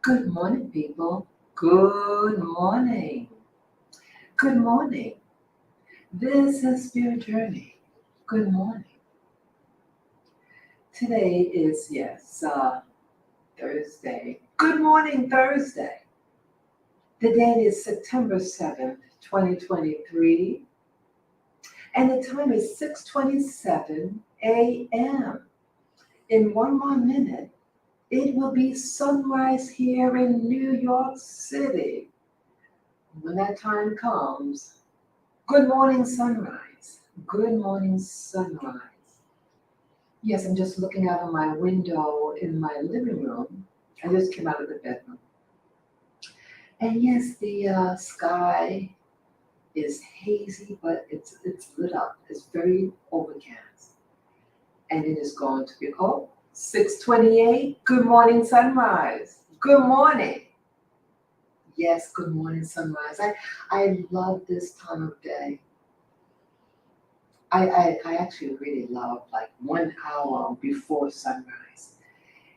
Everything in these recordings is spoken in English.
Good morning, people. Good morning. Good morning. This is Spirit Journey. Good morning. Today is, Thursday. Good morning, Thursday. The date is September 7th, 2023, and the time is 6:27 a.m. In one more minute, it will be sunrise here in New York City. When that time comes, good morning, sunrise. Good morning, sunrise. Yes, I'm just looking out of my window in my living room. I just came out of the bedroom. And yes, the sky is hazy, but it's lit up. It's very overcast. And it is going to be, 6:28. Good morning, sunrise. Good morning. Yes, good morning, sunrise. I love this time of day. I actually really love like 1 hour before sunrise.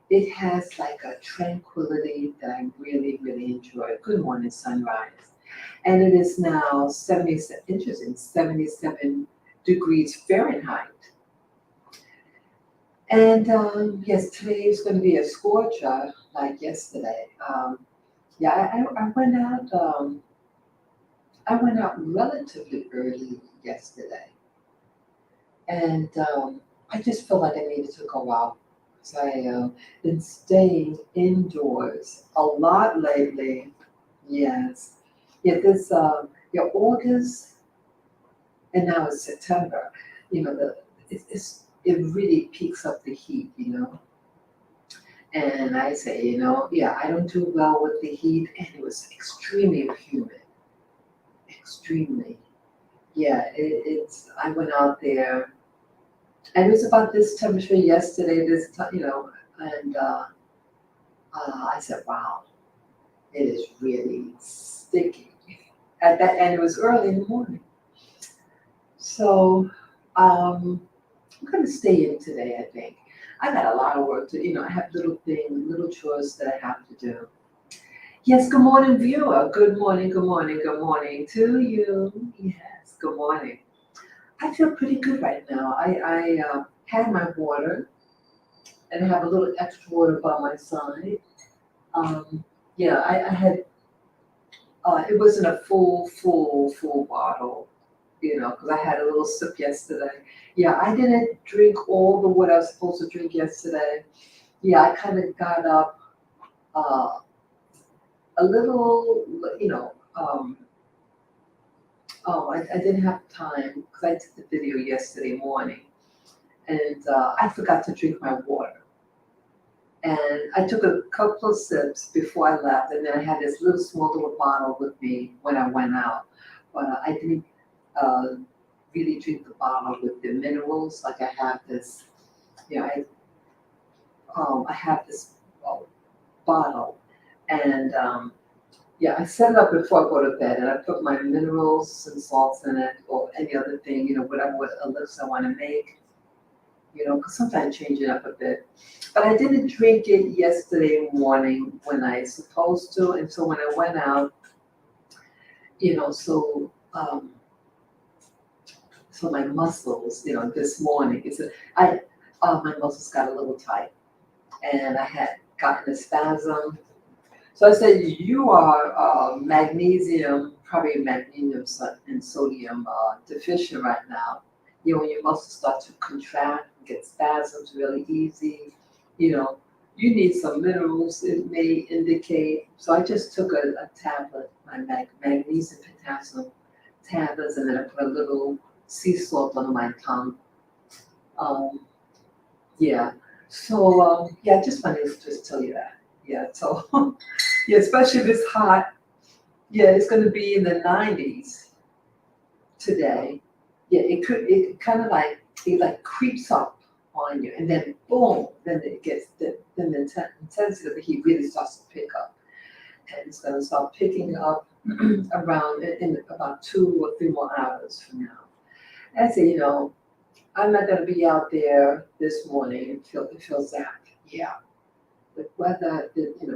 It has like a tranquility that I really, really enjoy. Good morning, sunrise. And it is now 77 degrees Fahrenheit. And yes, today is going to be a scorcher like yesterday. I went out. I went out relatively early yesterday, and I just felt like I needed to go out. So I been staying indoors a lot lately. Yes, this August and now it's September. It really peaks up the heat. And I say, I don't do well with the heat, and it was extremely humid, extremely. Yeah, it's. I went out there, and it was about this temperature yesterday. This time, and I said, "Wow, it is really sticky." At that, and it was early in the morning. So I'm going to stay in today. I think I got a lot of work to. I have little things, little chores that I have to do. Yes, good morning, viewer. Good morning, good morning, good morning to you. Yes, good morning. I feel pretty good right now. I had my water and I have a little extra water by my side. I had, it wasn't a full bottle, because I had a little sip yesterday. Yeah, I didn't drink all the water I was supposed to drink yesterday. Yeah, I kind of got up uh, a little, I didn't have time because I did the video yesterday morning and I forgot to drink my water. And I took a couple of sips before I left, and then I had this little small little bottle with me when I went out. But I didn't uh, really drink the bottle with the minerals. Like I have this, you know, I have this uh, bottle, and I set it up before I go to bed, and I put my minerals and salts in it, or any other thing, whatever elixir I want to make. Because sometimes change it up a bit. But I didn't drink it yesterday morning when I supposed to, and so when I went out, so my muscles, this morning, my muscles got a little tight, and I had gotten a spasm. So I said, you are probably magnesium and sodium deficient right now. When your muscles start to contract, get spasms really easy, you know, you need some minerals, it may indicate. So I just took a tablet, my magnesium potassium tablets, and then I put a little sea salt on my tongue. Um, yeah. So I just wanted to just tell you that. Yeah. So yeah, especially if it's hot. Yeah, it's going to be in the 90s today. Yeah, it kind of like, it like creeps up on you, and then boom, then the intensity of the heat really starts to pick up. And it's going to start picking up around in about 2 or 3 more hours from now. I say, I'm not going to be out there this morning. It feels that. Yeah. the weather,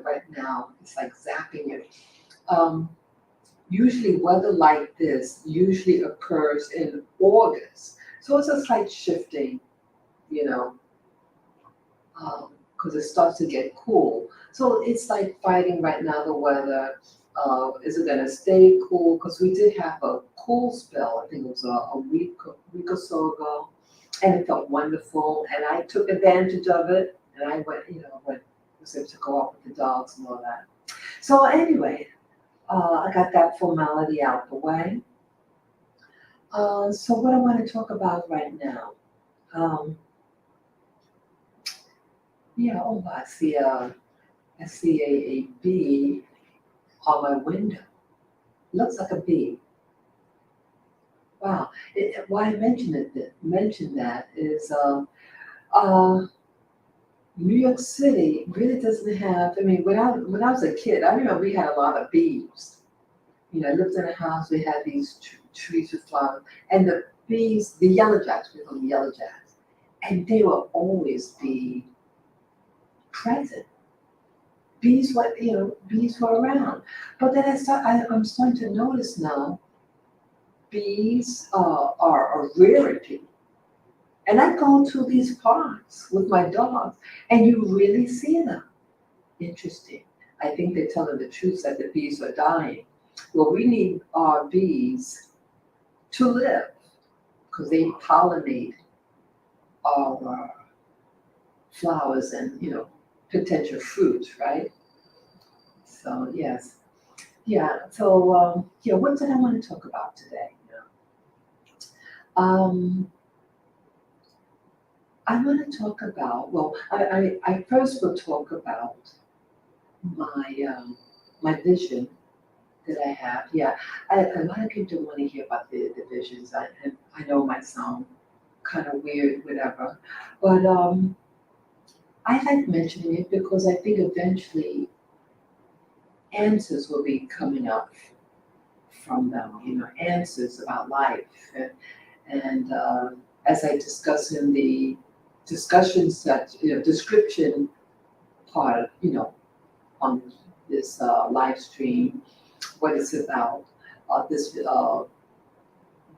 right now, it's like zapping you. Um, Usually weather like this usually occurs in August. So it's a slight shifting, you know, because it starts to get cool. So it's like fighting right now the weather. Is it gonna stay cool? Because we did have a cool spell. I think it was a week or so ago, and it felt wonderful. And I took advantage of it, and I went, was able to go out with the dogs and all that. So anyway, I got that formality out the way. So what I want to talk about right now, um, yeah, oh, I see a bee on my window. Looks like a bee. Wow. Why I mentioned that is uh, New York City really doesn't have. I mean, when I was a kid, I remember we had a lot of bees. I lived in a house. We had these trees with flowers, and the bees, the yellow jacks, we call them yellow jacks, and they will always be present. Bees were around. But then I'm starting to notice now, bees are a rarity. And I go to these parks with my dogs, and you really see them. Interesting. I think they're telling the truth that the bees are dying. Well, we need our bees to live because they pollinate our flowers and, potential fruits, right? So, yes. Yeah, so, yeah, what did I want to talk about today? Um, I want to talk about, well, I first will talk about my vision that I have. Yeah, a lot of people don't want to hear about the visions. I know it might sound kind of weird, whatever, but I like mentioning it because I think eventually answers will be coming up from them, answers about life. And as I discuss in the discussion set, description part, on this live stream, what it's about, this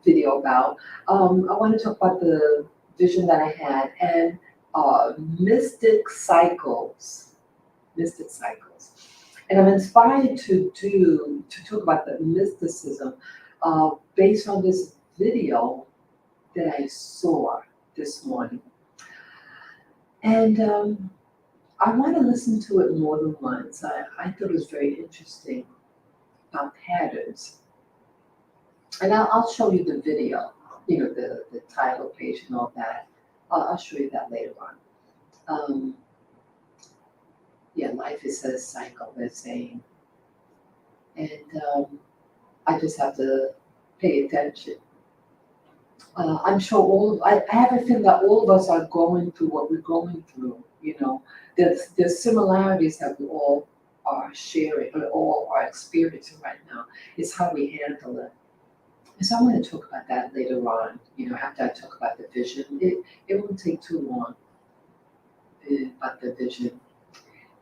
video about. I want to talk about the vision that I had and mystic cycles. Mystic cycles. And I'm inspired to talk about the mysticism based on this video that I saw this morning. And I want to listen to it more than once. I thought it was very interesting about patterns. And I'll show you the video, the title page and all that. I'll show you that later on. Yeah, life is a cycle, they're saying. And I just have to pay attention. I'm sure I have a feeling that all of us are going through what we're going through, There's similarities that we all are sharing, or all are experiencing right now. It's how we handle it. And so I'm going to talk about that later on, after I talk about the vision. It won't take too long about the vision.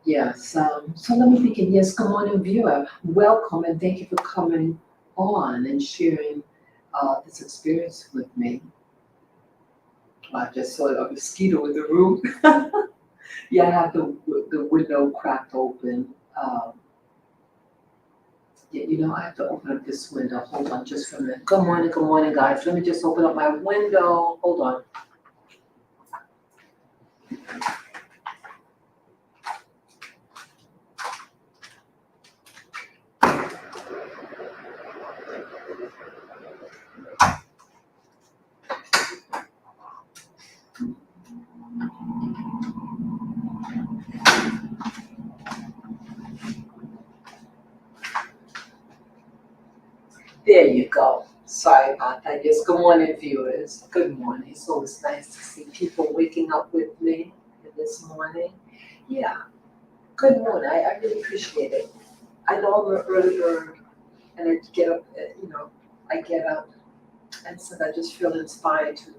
Yes, so let me begin. Yes, good morning, viewer. Welcome and thank you for coming on and sharing this experience with me. I just saw a mosquito in the room. Yeah, I have the window cracked open. Yeah, I have to open up this window. Hold on just for a minute. Good morning, guys. Let me just open up my window. Hold on. There you go. Sorry about that. Yes, good morning, viewers. Good morning. It's always nice to see people waking up with me this morning. Yeah, good morning. I really appreciate it. I know I'm an early bird, and I get up, I get up, and so I just feel inspired to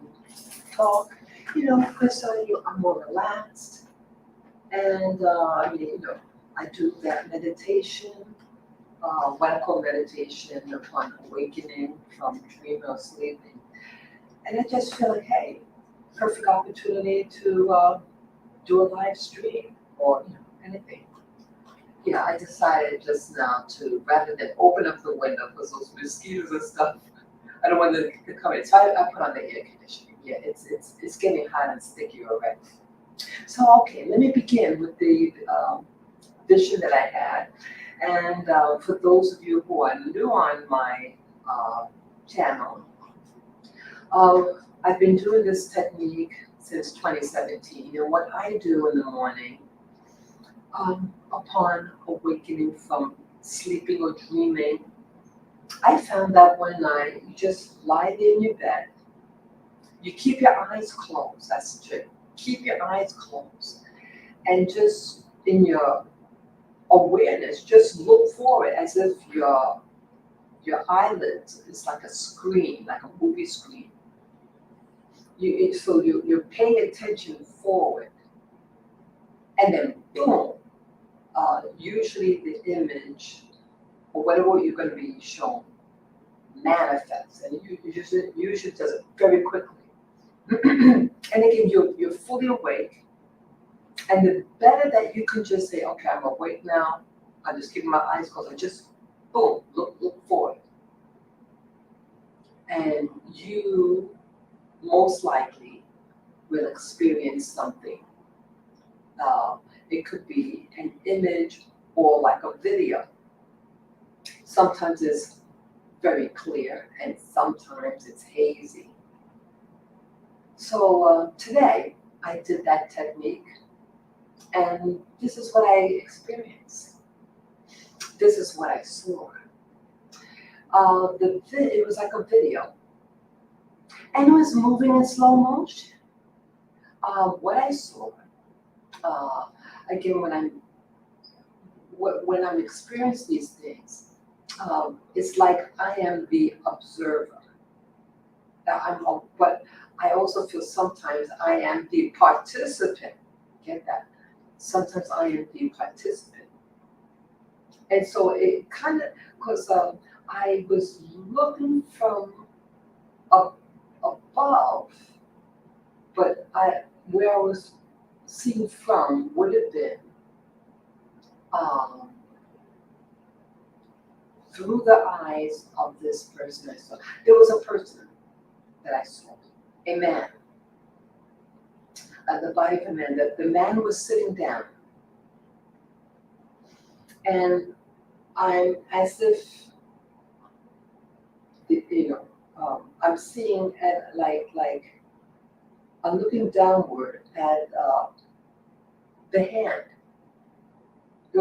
talk, because I'm more relaxed. And I do that meditation, what I call meditation upon awakening from dreaming or sleeping. And I just feel like, hey, perfect opportunity to do a live stream or anything. I decided just now to, rather than open up the window because those mosquitoes and stuff, I don't want them to come in. So I put on the air conditioning. Yeah, it's getting hot and sticky already. So okay, let me begin with the vision that I had. And for those of you who are new on my channel, uh, I've been doing this technique since 2017. And what I do in the morning, upon awakening from sleeping or dreaming, I found that one night you just lie there in your bed, you keep your eyes closed. That's the trick. Keep your eyes closed, and just in your awareness, just look forward as if your eyelids is like a screen, like a movie screen. You're paying attention forward, and then boom. Usually the image or whatever you're going to be shown manifests, and you should does it very quickly. And again, you're fully awake, and the better that you can just say, okay, I'm awake now. I'm just keeping my eyes closed. I just boom, look forward, and you most likely will experience something. It could be an image or like a video. Sometimes it's very clear, and sometimes it's hazy. So today I did that technique, and this is what I experienced. This is what I saw. It was like a video, and it was moving in slow motion. What I saw, uh, again, when I'm experiencing these things, it's like I am the observer. But I also feel sometimes I am the participant. Get that? Sometimes I am the participant. And so it kind of, because I was looking from up above, but where I was seeing from would have been um, through the eyes of this person I saw. There was a person that I saw, a man, the body of a man. The man was sitting down, and I'm as if, I'm seeing at like I'm looking downward at the hand. It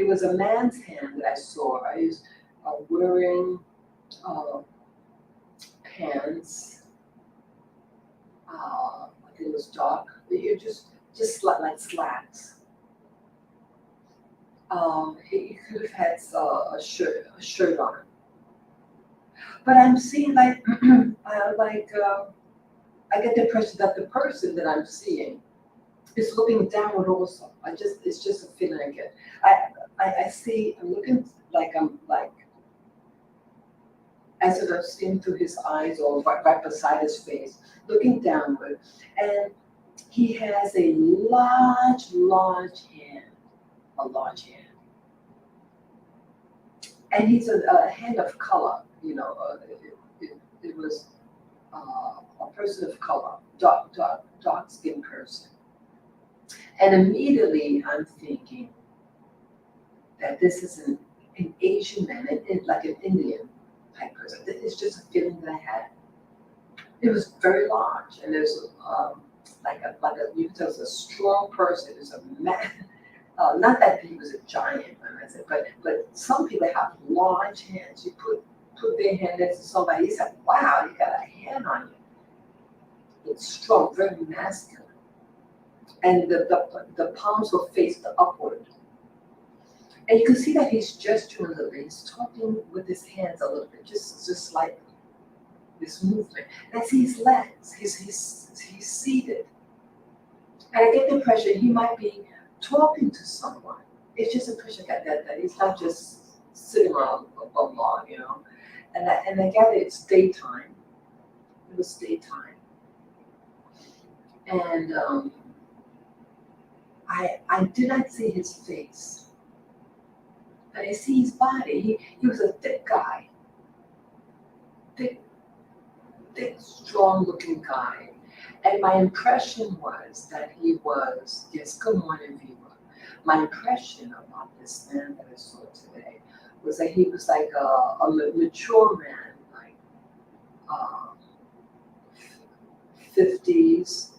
was a man's hand that I saw. I was wearing uh, pants. I think it was dark. You just like slacks. He could have had a shirt on. But I'm seeing like I get the impression that the person that I'm seeing is looking downward also. It's just a feeling I get. I see. I'm looking like I'm like as if I'm seeing through his eyes or right beside his face, looking downward, and he has a large hand, a large hand, and he's a hand of color. It was a person of color, dark skinned person. And immediately I'm thinking that this is an Asian man, like an Indian type person. It's just a feeling that I had. It was very large, and there's you could tell it's a strong person. It's a man. Not that he was a giant, but some people have large hands. You put their hand next to somebody, you say, "Wow, you got a hand on you." It's strong, very masculine, and the palms were faced upward. And you can see that he's gesturing a little bit. He's talking with his hands a little bit, just like this movement. And I see his legs. He's seated. And I get the impression he might be talking to someone. It's just a impression that he's not just sitting around alone, you know. And I gather it's daytime. It was daytime. And I did not see his face. But I see his body. He was a thick guy. Thick, thick, strong looking guy. And my impression was that he was, yes, good morning, Viva. My impression about this man that I saw today was that he was like a mature man, like uh, 50s,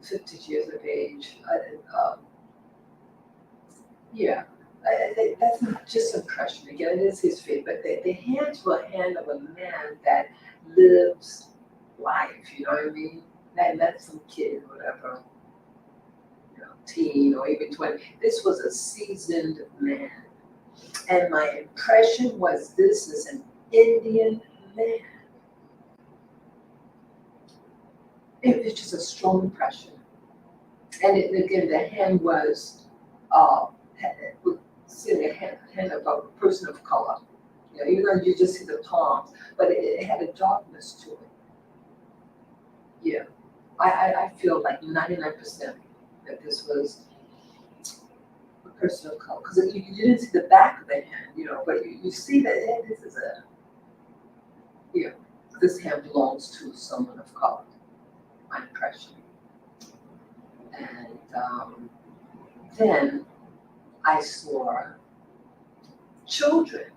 50 years of age. Yeah, that's just impression. Again, it is his faith, but the hands were a hand of a man that lives life, you know what I mean? Not some kid, whatever, you know, teen or even 20. This was a seasoned man. And my impression was this is an Indian man. It was just a strong impression. And again, the hand was uh, seeing a hand of a person of color. You know, even though you just see the palms, but it had a darkness to it. Yeah, I feel like 99% that this was a person of color because you didn't see the back of the hand, you know, but you see that this is a, you know, this hand belongs to someone of color. My impression, and then I saw children.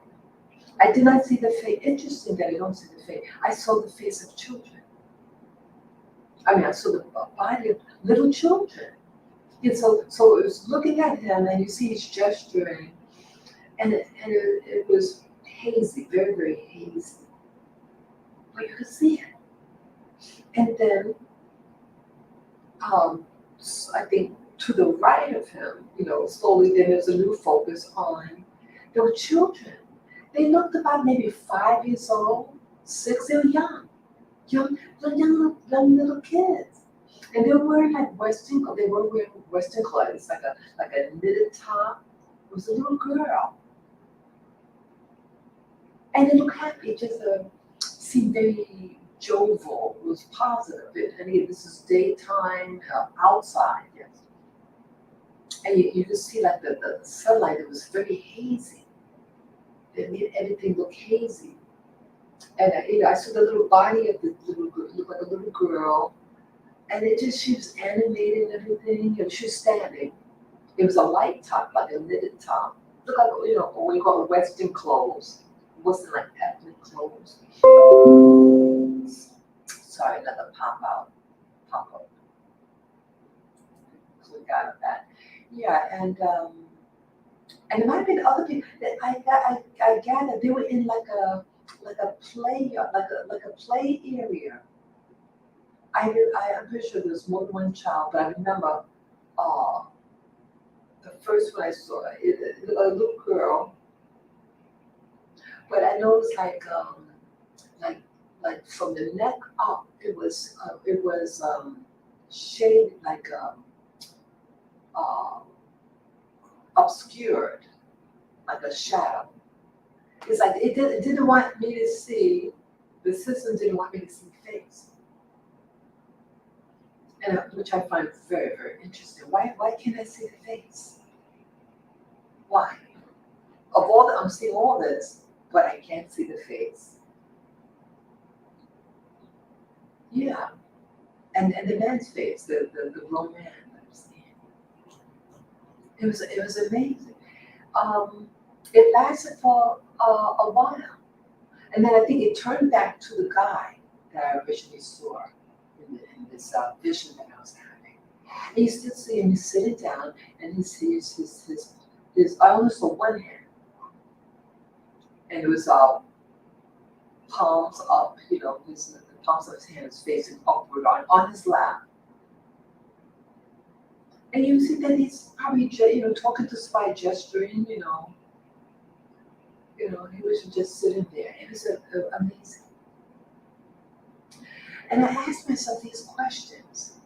I did not see the face. Interesting that I don't see the face. I saw the face of children. I mean, I saw the body of little children. And so it was looking at him, and you see he's gesturing, and it was hazy, very, very hazy. But you could see it. And then, I think to the right of him, you know, slowly, then there's a new focus on there were children. They looked about maybe 5 years old, 6. They were young little kids. And they were wearing like they were wearing Western clothes, like a knitted top. It was a little girl. And they looked happy, just seemed very jovial, it was positive. And again, this is daytime outside, yes. And you could see like the sunlight, it was very hazy. It made everything look hazy. And you know, I saw the little body of the little girl, looked like a little girl, and she was animated and everything. You know, she was standing. It was a light top, like a knitted top. Looked like, you know, what you call Western clothes. It wasn't like ethnic clothes. Sorry, another pop up. So we got that. Yeah, and it might have been other people that I gathered they were in like a play like a play area. I'm pretty sure there was more than one child, but I remember uh, the first one I saw, a little girl, but I noticed like from the neck up, it was shaded like uh, obscured, like a shadow. It's like it didn't want me to see. The system didn't want me to see face. And which I find very, very interesting. Why can't I see the face? Why? I'm seeing all this, but I can't see the face. Yeah, and the man's face, the grown man that I'm seeing. It was amazing. It lasted for a while, and then I think it turned back to the guy that I originally saw in this vision that I was having. And you still see him, he's sitting down, and he sees his I only saw one hand, and it was palms up, you know, the palms of his hands facing upward on his lap. And you see that he's probably, you know, talking to Spy, gesturing, he was just sitting there. It was amazing. And I asked myself these questions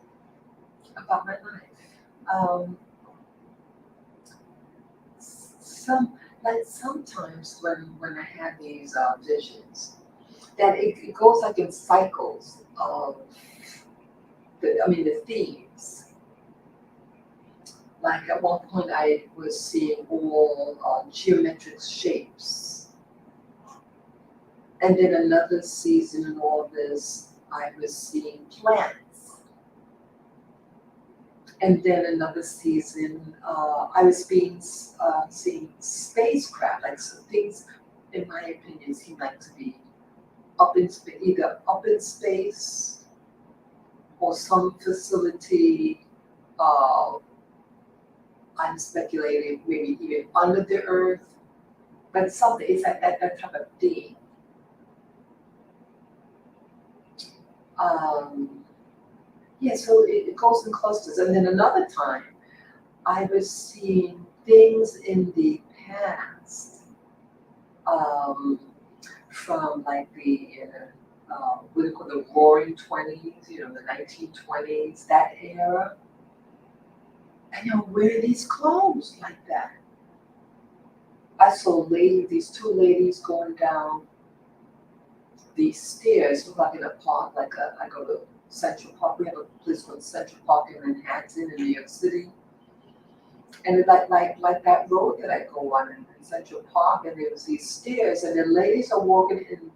about my life. Some like sometimes when I have these visions, that it goes like in cycles of the themes. Like at one point, I was seeing all geometric shapes, and then another season in all this, I was seeing plants, and then another season, I was seeing spacecraft, like some things, in my opinion, seem like to be up in space, either up in space or some facility. Uh, I'm speculating maybe even under the earth, but something, it's like that type of thing. Um, yeah, so it goes in clusters. And then another time, I was seeing things in the past, um, from like what do you call the Roaring Twenties, the 1920s, that era. And wear these clothes like that. I saw these two ladies going down these stairs, look like in a park, I go to Central Park. We have a place called Central Park in Manhattan in New York City. And it like that road that I go on in Central Park, and there was these stairs, and the ladies are walking in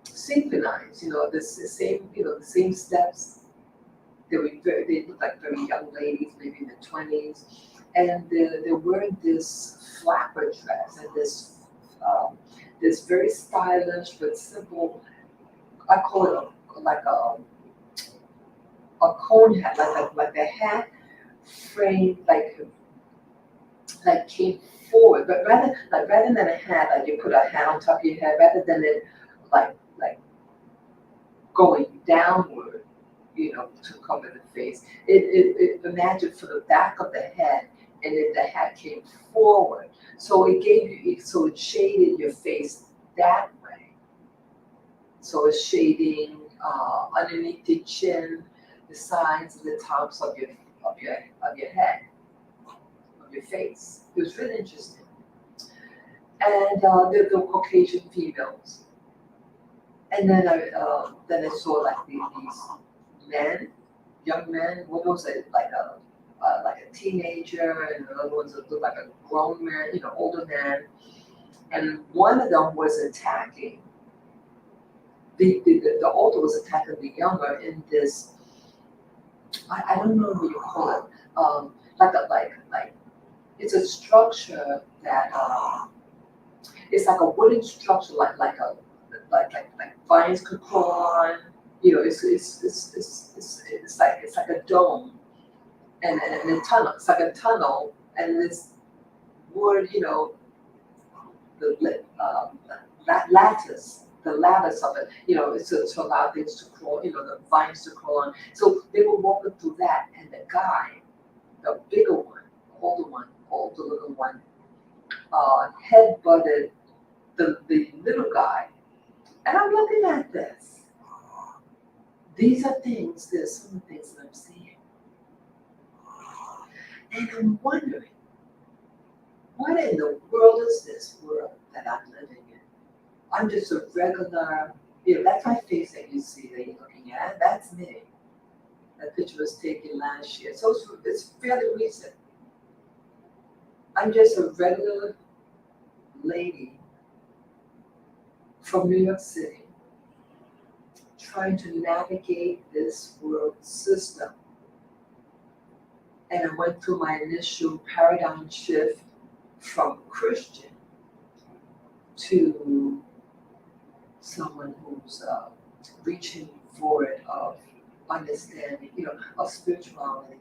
synchronized, the same steps. They look like very young ladies, maybe in the 20s, and they're wearing this flapper dress and this very stylish but simple. I call it a cone hat, like a hat frame, like came forward, but rather than a hat, like you put a hat on top of your head, rather than it like going downward, to cover the face. It imagine for the back of the head, and then the hat came forward, so it shaded your face that way. So it's shading underneath the chin, the sides, and the tops of your head, of your face. It was really interesting. And the Caucasian females. And then I saw like these men, young men. One was like a teenager, and the other ones that looked like a grown man, older man. And one of them was attacking the older was attacking the younger in this. I don't know what you call it. Like it's a structure that it's like a wooden structure, like vines could grow on. It's like a dome, and a tunnel. It's like a tunnel, and this wood, the lattice of it, it's to allow things to crawl, the vines to crawl on. So they were walking through that, and the guy, the bigger one, older little one, head butted the little guy. And I'm looking at this. There's some things that I'm seeing. And I'm wondering, what in the world is this world that I'm living in? I'm just a regular, that's my face that you see that you're looking at. That's me. That picture was taken last year. So it's fairly recent. I'm just a regular lady from New York City trying to navigate this world system. And I went through my initial paradigm shift from Christian to someone who's reaching forward of understanding, of spirituality,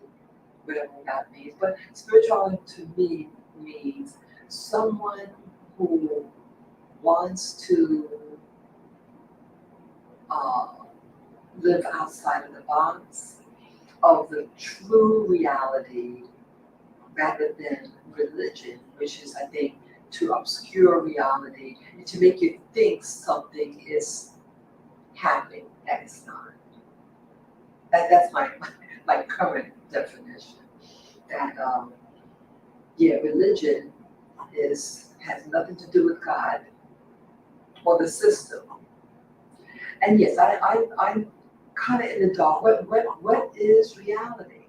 whatever that means. But spirituality to me means someone who wants to uh, live outside of the box of the true reality rather than religion, which is, I think, to obscure reality and to make you think something is happening that is not. That's my current definition, that yeah, religion has nothing to do with God or the system. And yes, I'm kind of in the dark. What is reality?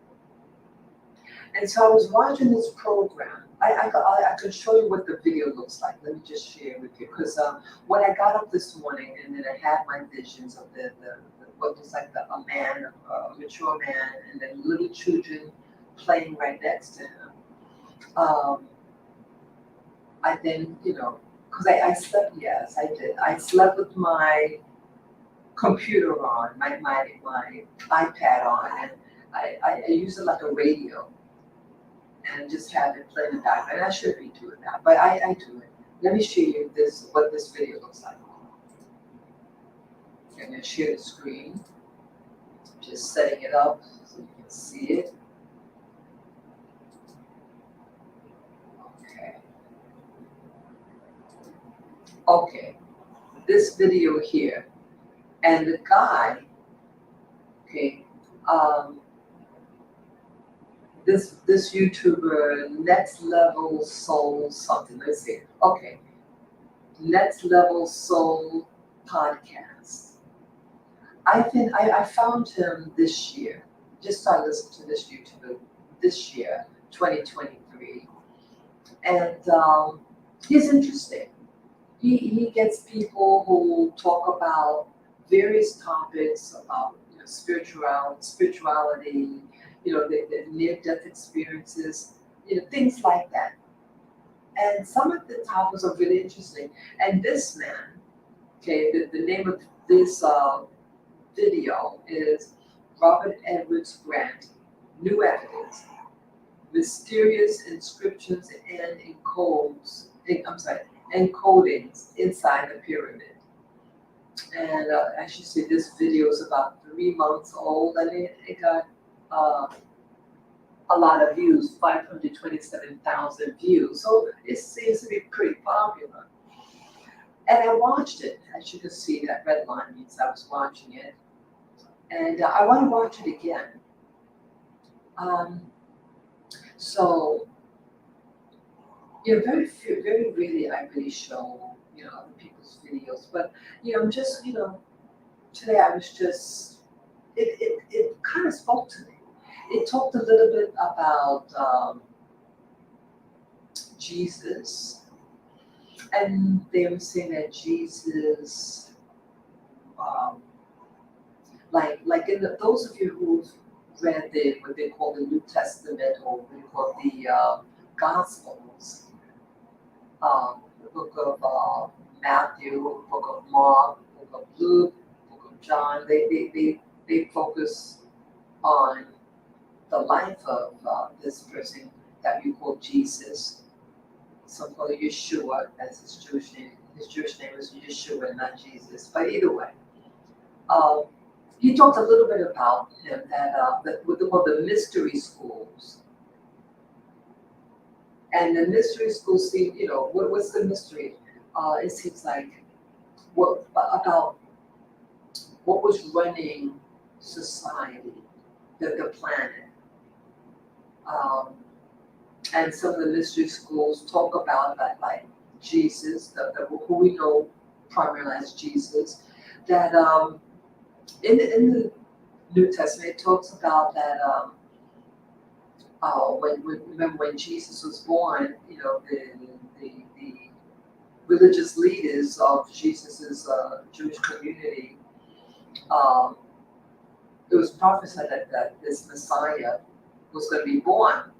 And so I was watching this program. I could show you what the video looks like. Let me just share with you. Because when I got up this morning and then I had my visions of the what looks like a man, a mature man, and then little children playing right next to him. I then, because I slept, yes, I did. I slept with my computer on, my iPad on, and I use it like a radio and just have it play in the background. I should be doing that, but I do it. Let me show you what this video looks like. I'm gonna share the screen, just setting it up so you can see it. Okay. Okay, this video here, and the guy, okay, this YouTuber, Next Level Soul something. Let's see. Okay, Next Level Soul podcast. I found him this year. Just started listening to this YouTuber this year, 2023, and he's interesting. He gets people who talk about various topics about spirituality, the near-death experiences, things like that. And some of the topics are really interesting. And this man, okay, the name of this video is Robert Edwards Grant, New Evidence, Mysterious Inscriptions and encodings inside the pyramid. And as you see, this video is about 3 months old, and it got a lot of views, 527,000 views. So it seems to be pretty popular. And I watched it. As you can see, that red line means I was watching it. And I want to watch it again. So, very rarely I really show, other people's videos. But, I'm just, today I was just, it kind of spoke to me. It talked a little bit about Jesus, and they were saying that Jesus, like those of you who've read what they call the New Testament, or what they call the Gospels, the book of Matthew, book of Mark, book of Luke, book of John, they focus on the life of this person that we call Jesus. Some call it Yeshua, that's his Jewish name. His Jewish name is Yeshua, not Jesus. But either way, he talked a little bit about him, that what they call the mystery schools. And the mystery schools seem, what's the mystery? It seems like about what was running society, the planet. And some of the mystery schools talk about that, like Jesus, who we know primarily as Jesus, that in the New Testament it talks about that remember when Jesus was born, the religious leaders of Jesus's Jewish community, it was prophesied that this Messiah was going to be born,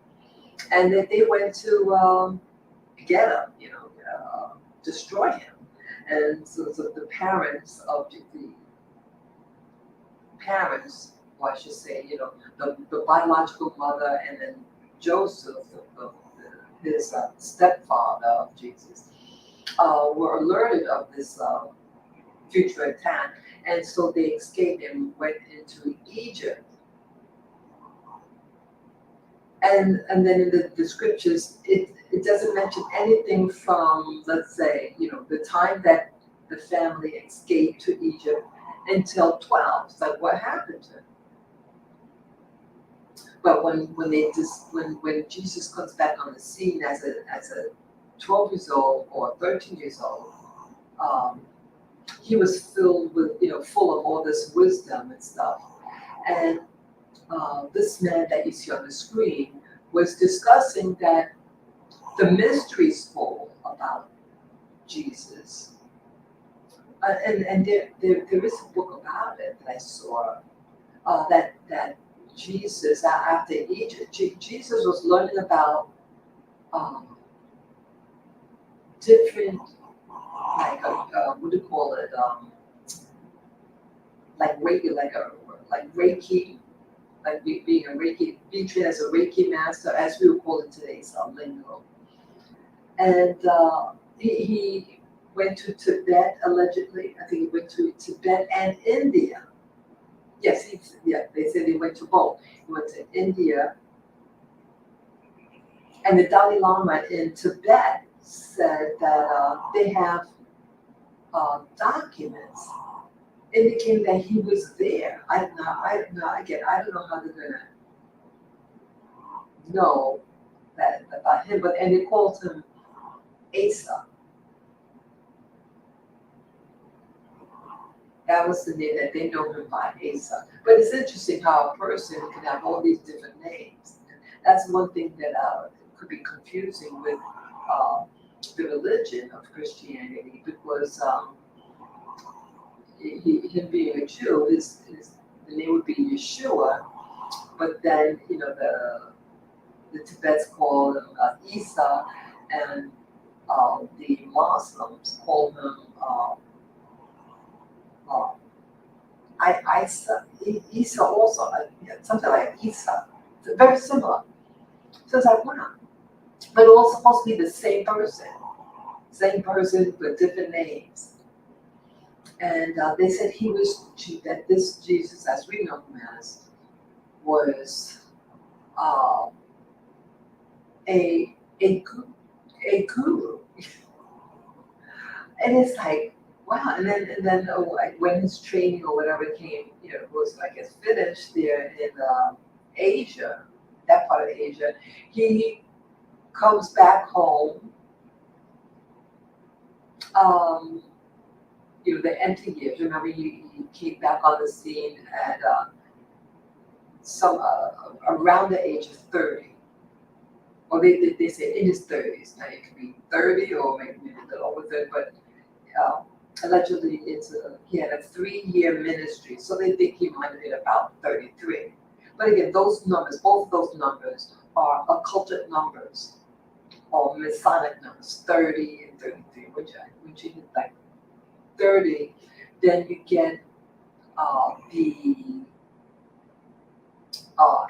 and that they went to get him, destroy him. And so the parents of the parents, or I should say, the biological mother, and then Joseph, his stepfather of Jesus, were alerted of this future attack, and so they escaped and went into Egypt. And then in the scriptures, it doesn't mention anything from, let's say, the time that the family escaped to Egypt until 12. It's like, what happened to him? But when Jesus comes back on the scene as a 12 years old or 13 years old, um, he was filled with, full of all this wisdom and stuff. And this man that you see on the screen was discussing that the mysteries full about Jesus. And there is a book about it that I saw, that Jesus, after Egypt, Jesus was learning about um, different, like, what do you call it, like Reiki, like Reiki, like being a Reiki, being trained as a Reiki master, as we would call it today's lingo. And he went to Tibet, allegedly. I think he went to Tibet and India. Yes, they said he went to both. He went to India, and the Dalai Lama in Tibet said that they have documents indicating that he was there. Again, I don't know how they're gonna know that about him, but and they called him Asa. That was the name that they know him by, Asa. But it's interesting how a person can have all these different names. That's one thing that could be confusing with uh, the religion of Christianity, because him being a Jew, the name would be Yeshua, but then the Tibet's call him Isa, and the Muslims call him uh, Isa. Isa also, something like Isa. It's very similar. So it's like, wow. But it was supposed to be the same person with different names. And they said that this Jesus, as we know him as, was uh, a, a guru. And it's like, wow. And then like when his training or whatever came, was, I guess, finished there in Asia, that part of Asia, he comes back home. Um, the empty years. Remember, he came back on the scene at some around the age of 30. Well, they say in his 30s. Now it could be 30 or maybe a little over 30, but allegedly he had a 3-year ministry, so they think he might have been about 33. But again, those numbers, both of those numbers, are occulted numbers or Masonic numbers, 30 and 33, which you hit like 30, then you get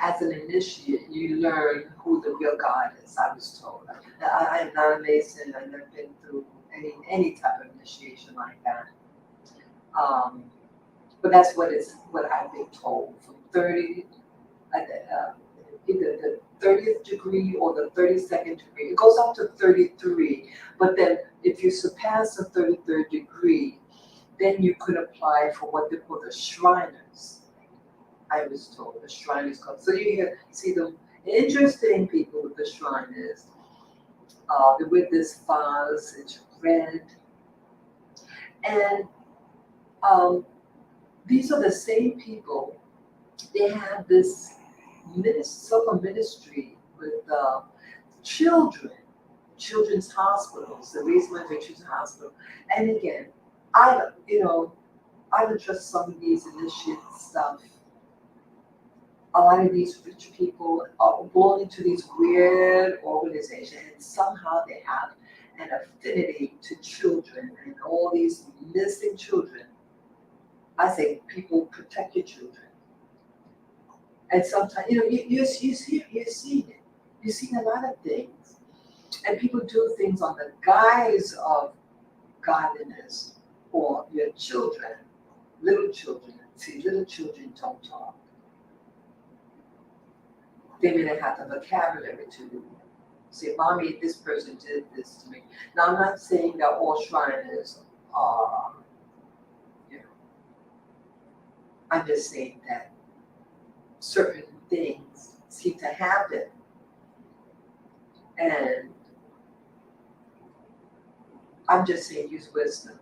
as an initiate, you learn who the real God is. I was told. I am not a Mason. I've never been through any type of initiation like that. But that's what I've been told. From 30, either the 30th degree or the 32nd degree. It goes up to 33. But then if you surpass the 33rd degree, then you could apply for what they call the Shriners. I was told the Shriners Club. So you see the interesting people with the Shriners. They're with this vase, it's red. And these are the same people. They have this sort ministry with children's hospitals, the Raise My Children's Hospital. And again, I don't trust some of these initiate stuff. A lot of these rich people are belonging to these weird organizations, and somehow they have an affinity to children and all these missing children. I say, people, protect your children. And sometimes, you see it. You see a lot of things. And people do things on the guise of godliness for your children, little children. See, little children don't talk. They may not have the vocabulary to say, Mommy, this person did this to me. Now, I'm not saying that all Shriners are, I'm just saying that certain things seem to happen. And I'm just saying, use wisdom.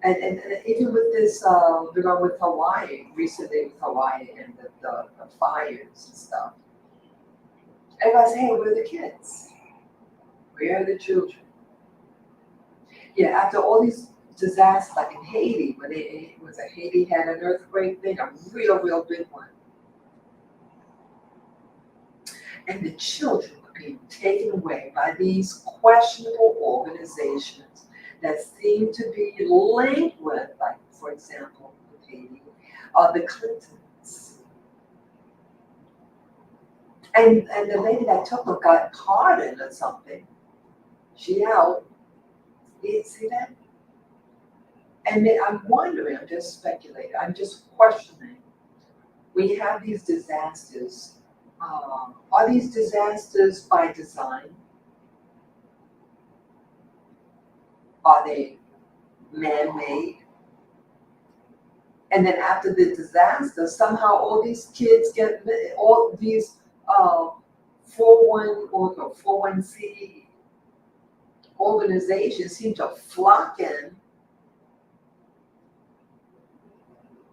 And even with this, you know, with Hawaii, recently with Hawaii and the fires and stuff, everybody's, hey, where are the kids? Where are the children? Yeah, after all these disasters, like in Haiti, when it was a Haiti had an earthquake thing, a real big one, and the children were being taken away by these questionable organizations that seem to be linked with, like, for example, with Haiti, the Clintons. And the lady that took them got pardoned or something. She out. You see that? And then I'm wondering, I'm just speculating, I'm just questioning. We have these disasters. Are these disasters by design? Are they man-made? And then after the disaster, somehow all these kids get all these 401c organizations seem to flock in,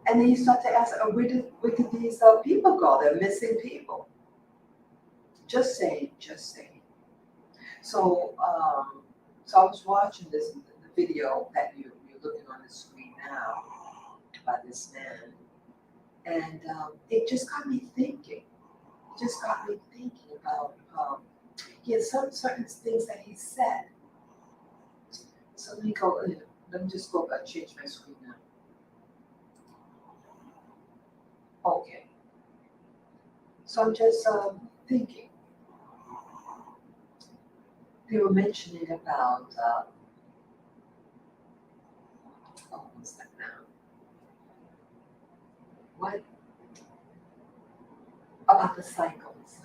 and then you start to ask, where did these people go? They're missing people. Just saying, just saying. So, so I was watching the video that you're looking on the screen now by this man, and it just got me thinking. It just got me thinking about some certain things that he said. So let me go. Let me just go. Change my screen now. Okay. So I'm just thinking. They were mentioning about what's that now? What about the cycles?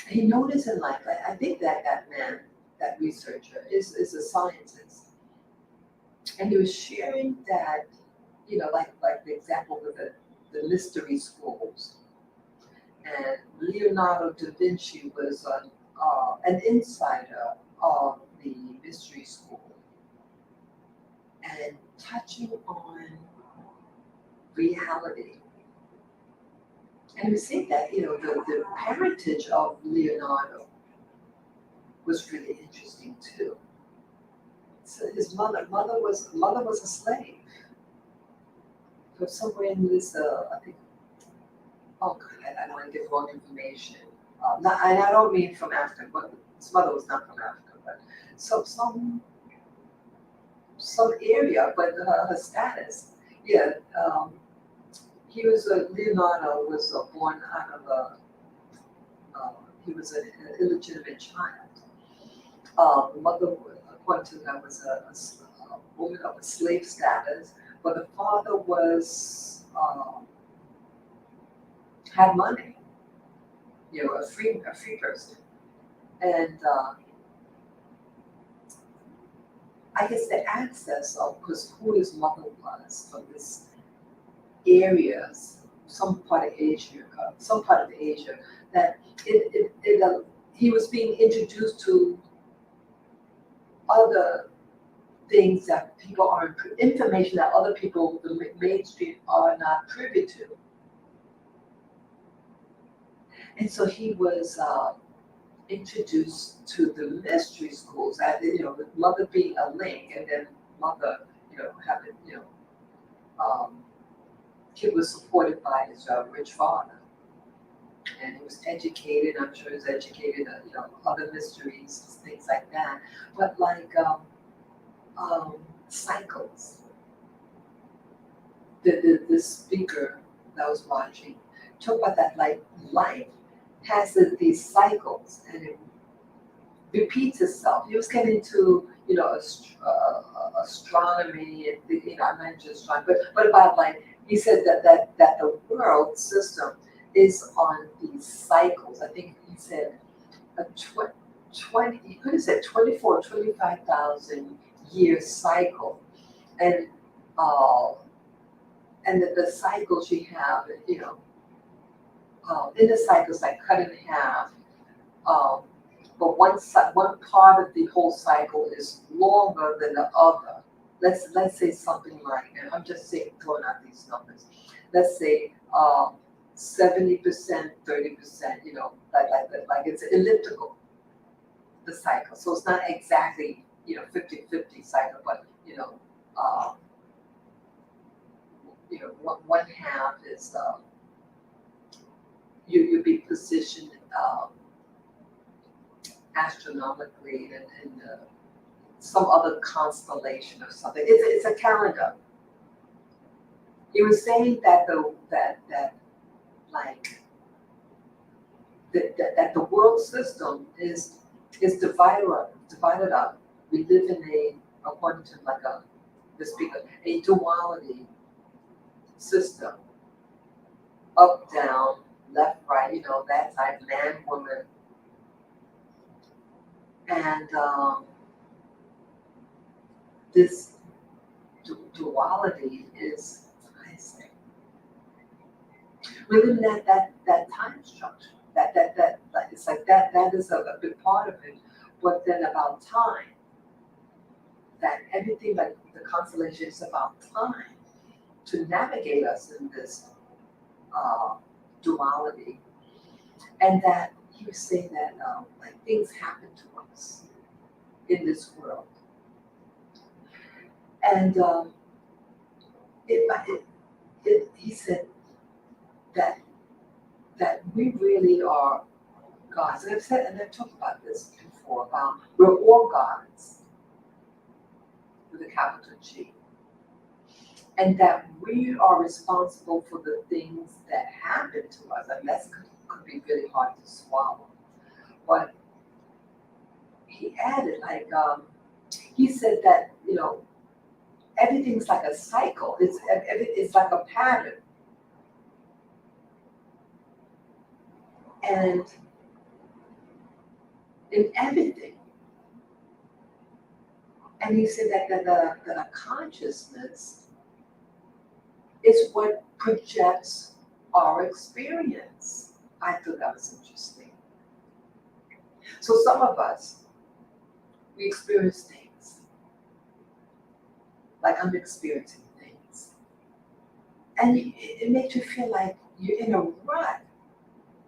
He noticed in life. I think that man, that researcher, is a scientist, and he was sharing that, you know, like the example with the mystery schools, and Leonardo da Vinci was an insider of the mystery school, and touching on reality. And we see that, you know, the parentage of Leonardo was really interesting too. So his mother was a slave. So somewhere in this, I think, oh God, I don't want to give wrong information. And I don't mean from Africa, but his mother was not from Africa, but some area, but her status, yeah. He was Leonardo was born out of he was an illegitimate child. The mother, according to them, was a woman of a slave status, but the father was had money, you know, a free person, and I guess the access of, because who his mother was from this area, some part of Asia, that he was being introduced to other things that people aren't, information that other people, the mainstream, are not privy to. And so he was introduced to the mystery schools, as you know, with mother being a link, and then mother, you know, having, you know, he was supported by his rich father, and he was educated. I'm sure he was educated, you know, other mysteries, things like that. But like cycles. The speaker that I was watching talked about that, like life has these cycles, and it repeats itself. He was getting into, you know, astronomy, and, you know, I mentioned astronomy, but about, like, he said that the world system is on these cycles. I think he said a 20, he could have said 24, 25,000 year cycle, and uh, and the cycles you have, you know, in the cycle is like cut in half. Um, but one part of the whole cycle is longer than the other. Let's say something like, and I'm just saying, throwing out these numbers. Let's say 70%, 30%. Like it's elliptical, the cycle. So it's not exactly 50-50 cycle, but uh, one half is you'll be positioned astronomically in some other constellation or something. It's a calendar. He was saying that like that the world system is divided up. We live in according to like the speaker, a duality system. Up, down, left, right, that type, man, woman. And this duality is, I say, within that time structure. Like, it's like that is a big part of it. But then about time, that everything like the constellation is about time to navigate us in this duality. And that he was saying that like things happen to us in this world. And he said that we really are gods. And I've talked about this before, about we're all gods with a capital G. And that we are responsible for the things that happen to us. And that could be really hard to swallow. But he added, like, he said that, everything's like a cycle. It's like a pattern. And in everything. And he said that a consciousness is what projects our experience. I thought that was interesting. So some of us, we experience things. Like I'm experiencing things. And it makes you feel like you're in a rut.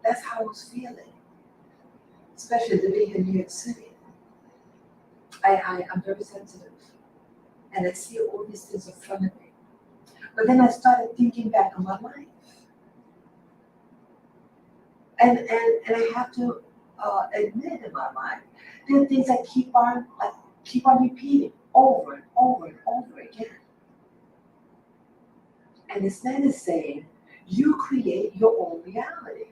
That's how I was feeling. Especially living in New York City. I'm very sensitive. And I see all these things in front of me. But then I started thinking back on my life. And I have to admit in my life, there are things that keep on repeating over and over and over again. And this man is saying, you create your own reality.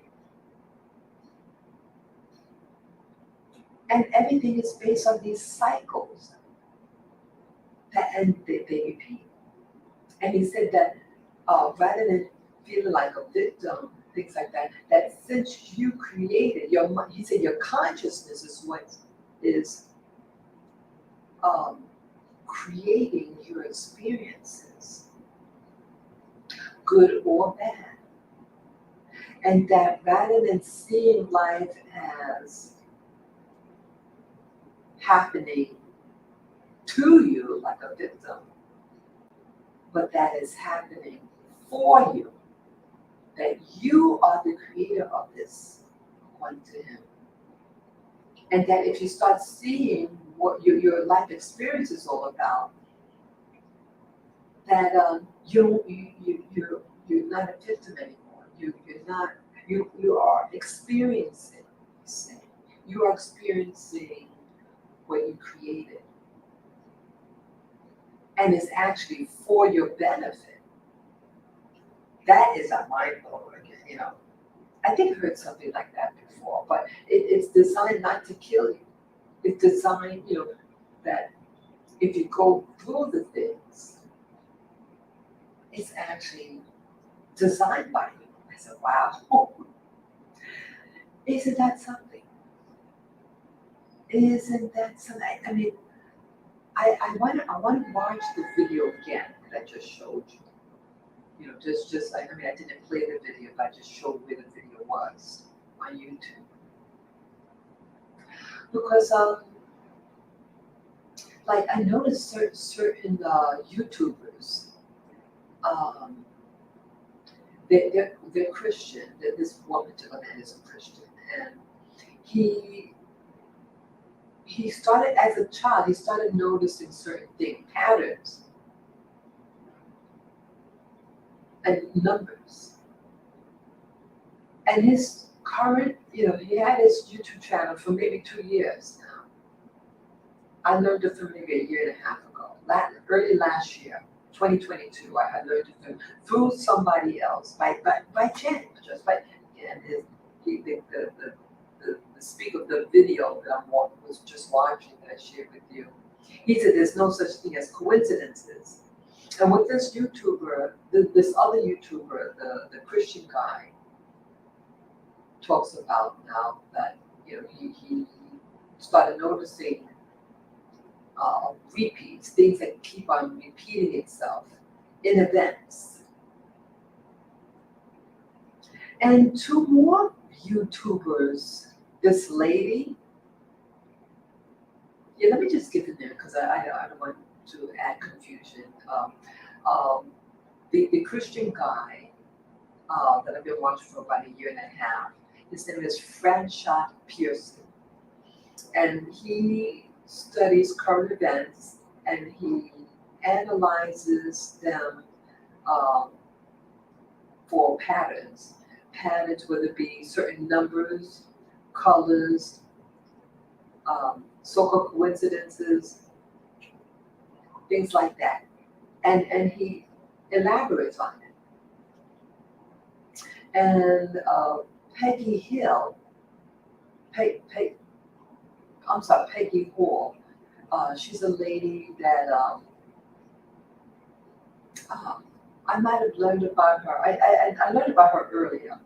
And everything is based on these cycles and they repeat. And he said that rather than feeling like a victim, things like that, that since you created he said your consciousness is what is creating your experiences, good or bad. And that rather than seeing life as happening to you like a victim, but that is happening for you, that you are the creator of this, according to him. And that if you start seeing what your life experience is all about, that you're not a victim anymore. You are experiencing, you are experiencing what you created. And it's actually for your benefit. That is a mind blower again, I think I heard something like that before, but it's designed not to kill you. It's designed, that if you go through the things, it's actually designed by you. I said, wow. Isn't that something? Isn't that something? I mean, I want to watch the video again that I just showed you. I didn't play the video, but I just showed where the video was on YouTube. Because like I noticed certain YouTubers, um, they're Christian. This one particular man is a Christian, and he he started as a child. He started noticing certain patterns and numbers. And his current, he had his YouTube channel for maybe 2 years now. I learned it from maybe a year and a half ago. Early last year, 2022, I learned it through somebody else by chance, just by and his he, the speak of the video that was just watching that I shared with you. He said there's no such thing as coincidences. And with this YouTuber, this other YouTuber, the Christian guy, talks about now that he started noticing repeats, things that keep on repeating itself in events. And two more YouTubers, this lady, let me just get in there because I don't want to add confusion. The Christian guy that I've been watching for about a year and a half, his name is Franchot Pearson. And he studies current events and he analyzes them for patterns. Patterns, whether it be certain numbers, colors, so-called coincidences, things like that. And he elaborates on it. And Peggy Hill, Peggy Hall. She's a lady that I might have learned about her. I learned about her earlier,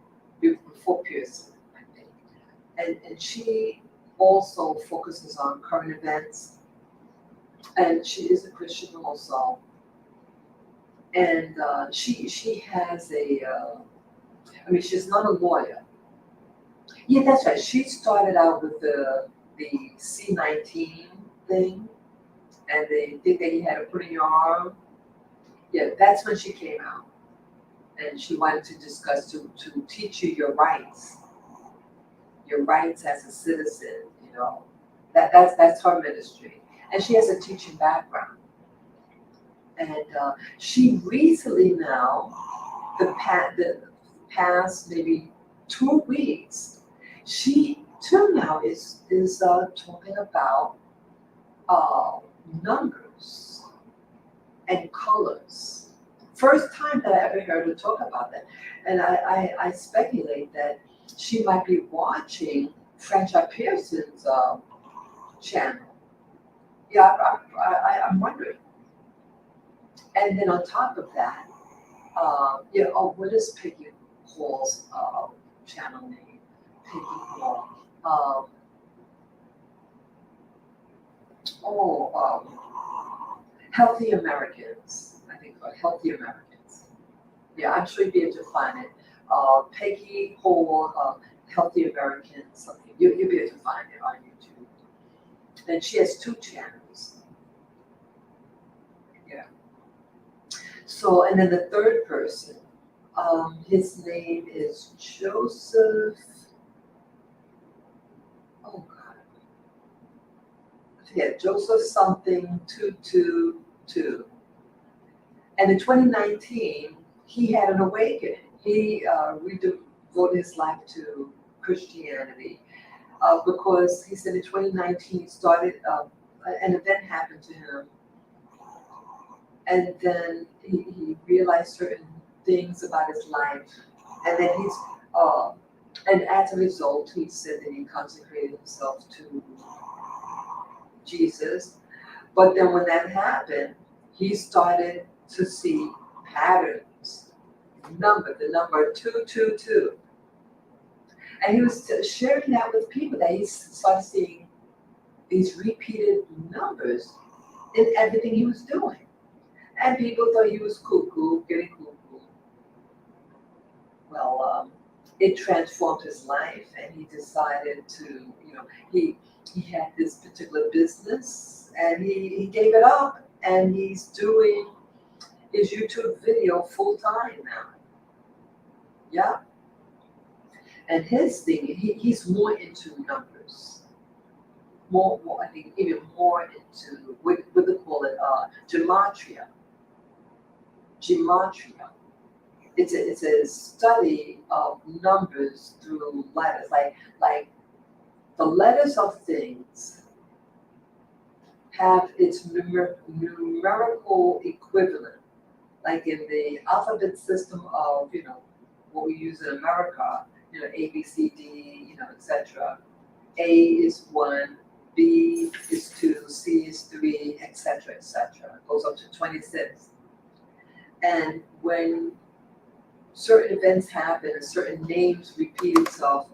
before Pearson, I think. And she also focuses on current events. And she is a Christian also. And she has she's not a lawyer. Yeah, that's right. She started out with the C19 thing, and the thing that you had to put in your arm. Yeah, that's when she came out, and she wanted to discuss to teach you your rights as a citizen. That's her ministry, and she has a teaching background. And she recently now, the past maybe 2 weeks, she too now is talking about numbers and colors. First time that I ever heard her talk about that. And I speculate that she might be watching Franchot Pearson's channel. Yeah, I'm wondering. And then on top of that, what is Peggy Hall's channel name? Peggy Hall. Healthy Americans. I think called Healthy Americans. Yeah, I'm sure you'll be able to find it. Peggy Hall, Healthy Americans, something. You'll be able to find it on YouTube. And she has 2 channels. Yeah. So, and then the third person, his name is Joseph. Oh God. Yeah, Joseph something 222. And in 2019, he had an awakening. He redevoted his life to Christianity because he said in 2019 he started an event happened to him, and then he realized certain things about his life, and then and as a result, he said that he consecrated himself to Jesus. But then when that happened, he started to see patterns, the number 222. And he was sharing that with people that he started seeing these repeated numbers in everything he was doing. And people thought he was cuckoo, getting cuckoo. Well, it transformed his life, and he decided to, he had this particular business, and he gave it up, and he's doing his YouTube video full time now. Yeah. And his thing, he's more into numbers. I think even more into what they call it, gematria. Gematria. It's a study of numbers through letters, like the letters of things have its numerical equivalent, like in the alphabet system of what we use in America, A B C D, etc. A is 1, B is 2, C is 3, etc., etc. It goes up to 26. And when certain events happen and certain names repeat itself,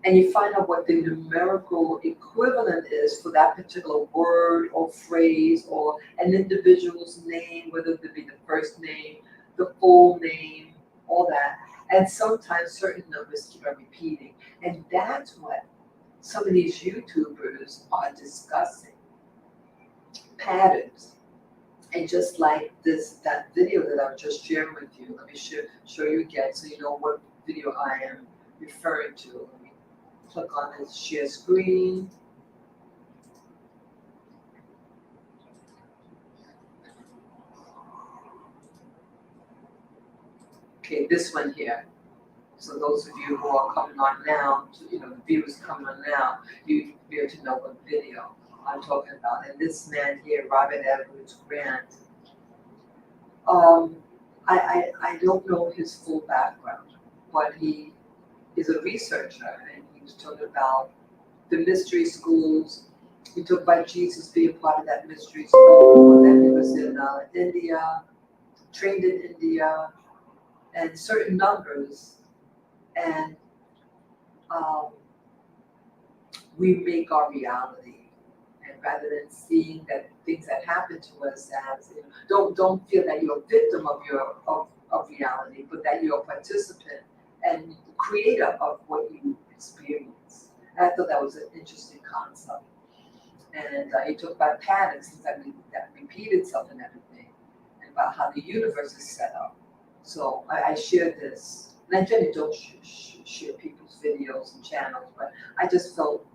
and you find out what the numerical equivalent is for that particular word or phrase or an individual's name, whether it be the first name, the full name, all that. And sometimes certain numbers keep on repeating. And that's what some of these YouTubers are discussing. Patterns. And just like that video that I was just sharing with you, let me show you again so you know what video I am referring to. Let me click on this share screen. Okay, this one here. So those of you who are coming on now, the viewers coming on now, you be able to know what video I'm talking about. And this man here, Robert Edwards Grant, I don't know his full background, but he is a researcher, and he was talking about the mystery schools. He talked about Jesus being part of that mystery school, that he was in India, trained in India, and certain numbers. And we make our reality. And rather than seeing that things that happen to us as, don't feel that you're a victim of reality, but that you're a participant and creator of what you experience. And I thought that was an interesting concept. And he talked about patterns, things that repeat itself and everything, and about how the universe is set up. So I shared this, and I generally don't share people's videos and channels, but I just felt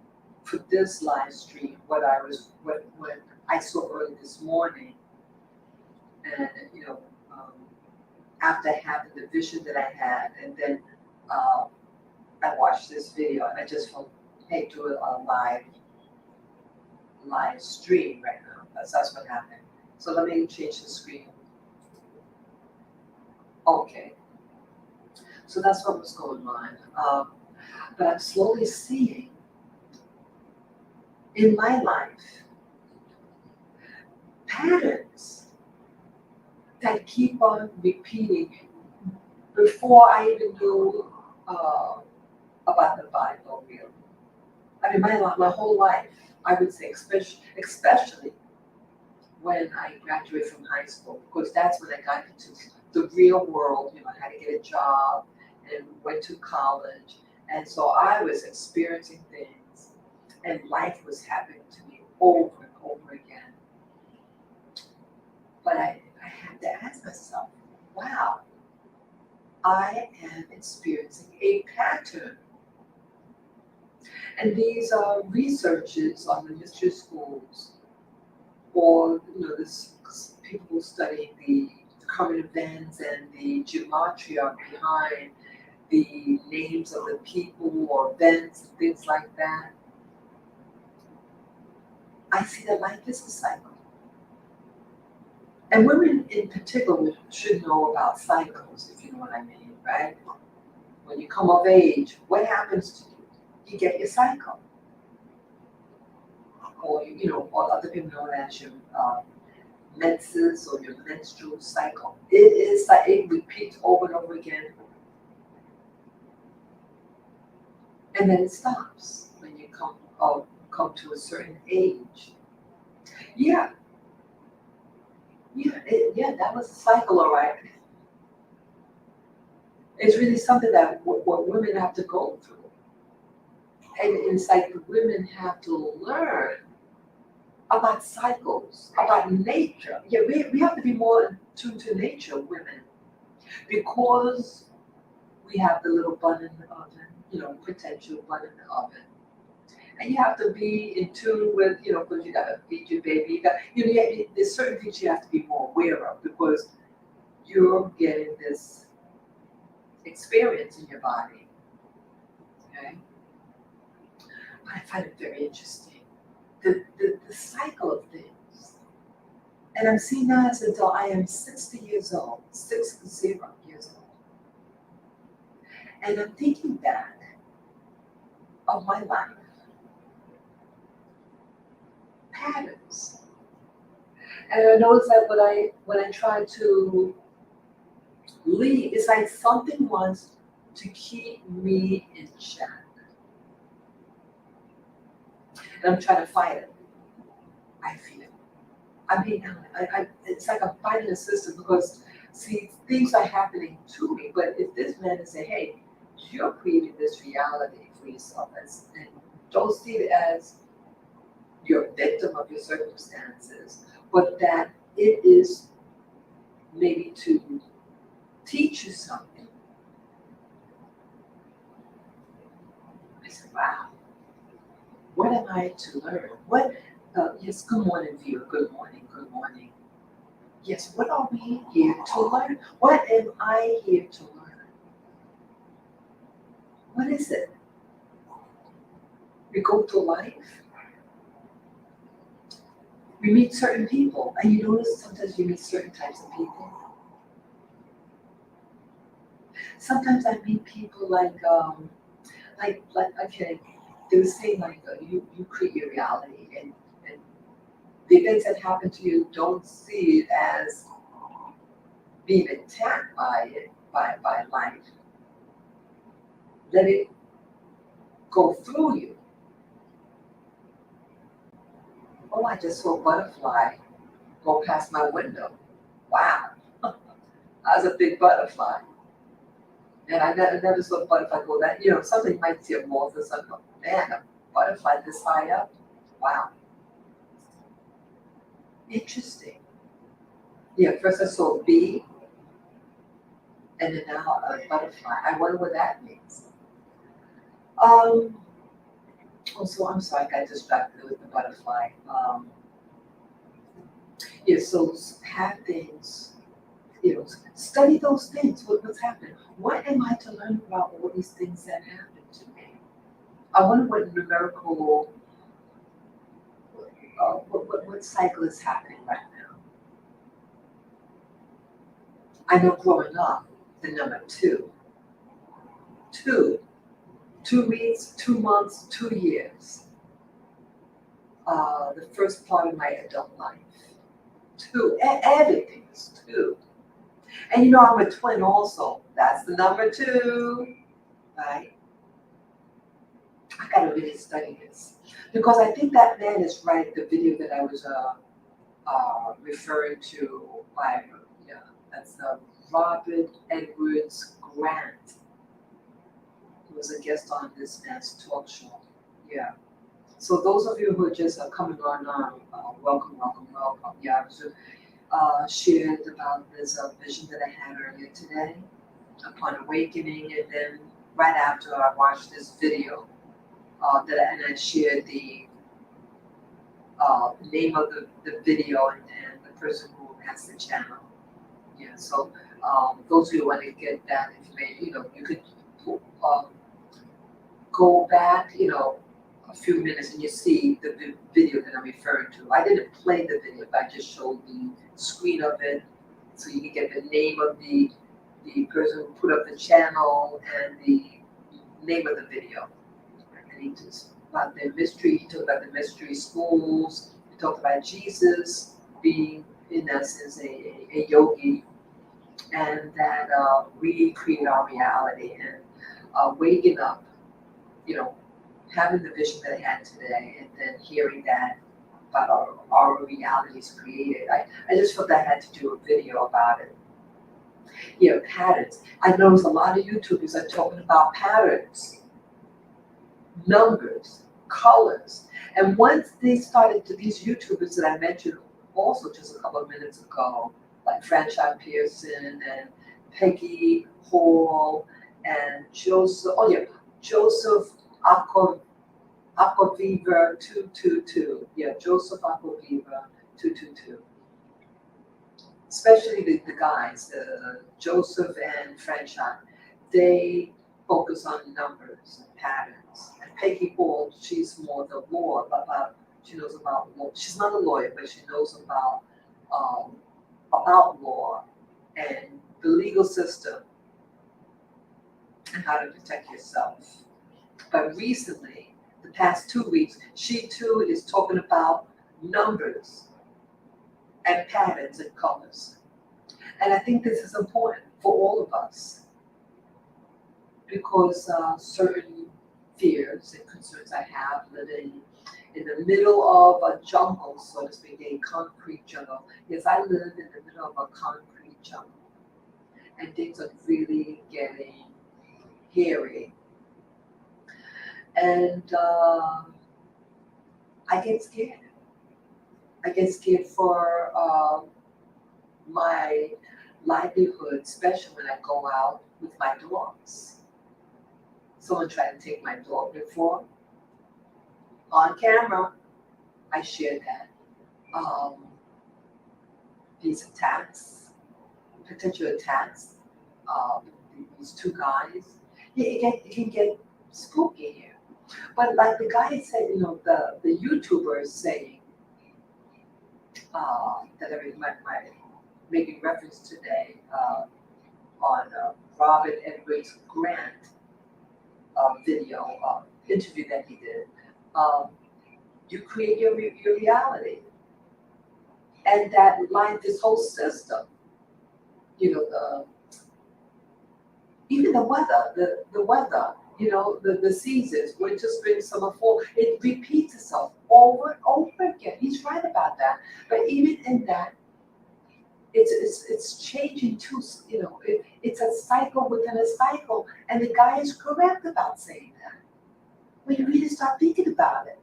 for this live stream, what I saw early this morning, and after having the vision that I had, and then I watched this video, and I just felt, hey, do a live stream right now. That's what happened. So let me change the screen. Okay. So that's what was going on. But I'm slowly seeing in my life patterns that keep on repeating before I even knew about the Bible, really. I mean, my whole life, I would say, especially when I graduated from high school, because that's when I got into the real world. I had to get a job and went to college. And so I was experiencing things, and life was happening to me over and over again. But I had to ask myself, wow, I am experiencing a pattern. And these are researchers on the mystery schools, or this people studying the current events and the gematria behind the names of the people or events and things like that. I see that life is a cycle. And women in particular should know about cycles, if you know what I mean, right? When you come of age, what happens to you? You get your cycle. Or, or other people know it as your menses or your menstrual cycle. It repeats over and over again. And then it stops when you come to a certain age. Yeah, that was a cycle, all right. It's really something that what women have to go through. And it's like the women have to learn about cycles, about nature. Yeah, we have to be more tuned to nature, women, because we have the little bun in the oven, potential bun in the oven. And you have to be in tune with, because you gotta feed your baby. There's certain things you have to be more aware of because you're getting this experience in your body. Okay? I find it very interesting. The cycle of things. And I'm seeing that until I am 60 years old, 60 years old. And I'm thinking back of my life, patterns. And I notice that when I try to leave, it's like something wants to keep me in check. And I'm trying to fight it. I feel it. I mean, it's like I'm fighting the system because, see, things are happening to me. But if this man is saying, hey, you're creating this reality for yourself, and don't see it as you're a victim of your circumstances, but that it is maybe to teach you something. I said, wow, what am I to learn? Yes, good morning, viewer. Good morning, good morning. Yes, what are we here to learn? What am I here to learn? What is it? We go through life. We meet certain people, and you notice sometimes you meet certain types of people. Sometimes I meet people like okay, they were saying you create your reality, and the events that happen to you, don't see it as being attacked by it, by life. Let it go through you. Oh, I just saw a butterfly go past my window. Wow, that was a big butterfly. And I never saw a butterfly go that, something might see a moth or something. Man, a butterfly this high up. Wow. Interesting. Yeah, first I saw a bee, and then now a butterfly. I wonder what that means. Um, so I'm sorry, I got distracted with the butterfly. Yeah, so have things, study those things. What's happening? What am I to learn about all these things that happen to me? I wonder what numerical, what cycle is happening right now. I know growing up, the number two, two, 2 weeks, 2 months, 2 years. The first part of my adult life. Two, everything is two. And I'm a twin also. That's the number two, right? I gotta really study this because I think that man is right. The video that I was referring to by, that's Robert Edwards Grant, who was a guest on this man's talk show. Yeah. So those of you who are just coming on, welcome, welcome, welcome. Yeah, I was shared about this vision that I had earlier today upon awakening, and then right after I watched this video, and I shared the name of the video and the person who has the channel. Yeah, so those who want to get that information, you could um, go back, a few minutes and you see the video that I'm referring to. I didn't play the video, but I just showed the screen of it so you can get the name of the person who put up the channel and the name of the video. And he talked about the mystery, he talked about the mystery schools, he talked about Jesus being, in essence, a yogi, and that we create our reality, and waking up, having the vision that I had today, and then hearing that about our reality is created. I just felt that I had to do a video about it. Yeah, patterns. I notice a lot of YouTubers are talking about patterns, numbers, colors. And once they started to, these YouTubers that I mentioned also just a couple of minutes ago, like Franchise Pearson and Peggy Hall and Joseph, oh yeah, Joseph Aquaviva 222. Yeah, Joseph Aquaviva 222. Especially the guys, Joseph and Franchise, they focus on numbers and patterns. And Peggy Hall, she's more the law, she knows about law. She's not a lawyer, but she knows um, about law and the legal system and how to protect yourself. But recently, the past 2 weeks, she too is talking about numbers and patterns and colors. And I think this is important for all of us because certain fears and concerns I have living in the middle of a jungle, so to speak, a concrete jungle. Yes, I live in the middle of a concrete jungle, and things are really getting hairy. And I get scared. I get scared for my livelihood, especially when I go out with my dogs. Someone tried to take my dog before on camera. I shared that. Um, these attacks, potential attacks, um, these two guys. Yeah, it can get spooky here. But like the guy said, the YouTuber is saying that my making reference today on Robert Edwards Grant video interview that he did. Um, you create your reality, and that like this whole system, the even the weather, the weather, the seasons, winter, spring, summer, fall, it repeats itself over and over again. He's right about that. But even in that, it's changing too. It's a cycle within a cycle, and the guy is correct about saying that. When you really start thinking about it,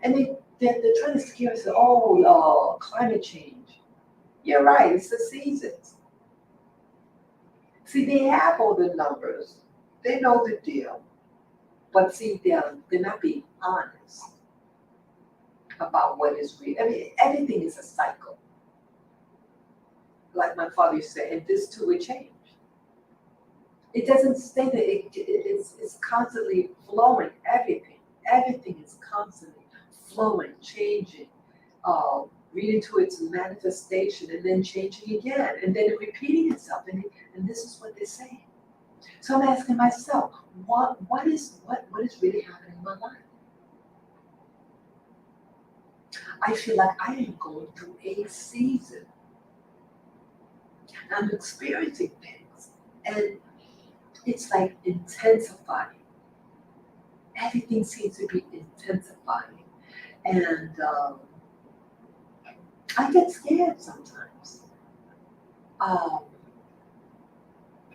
and they're trying to scare us. Oh, climate change. You're right. It's the seasons. See, they have all the numbers. They know the deal. But see, they're not being honest about what is real. I mean, everything is a cycle. Like my father used to say, and this too will change. It doesn't stay there. It's constantly flowing. Everything is constantly flowing, changing, reading to its manifestation, and then changing again, and then repeating itself. And this is what they're saying. So I'm asking myself, what is really happening in my life? I feel like I am going through a season. I'm experiencing things, and it's like intensifying. Everything seems to be intensifying, and I get scared sometimes. Um,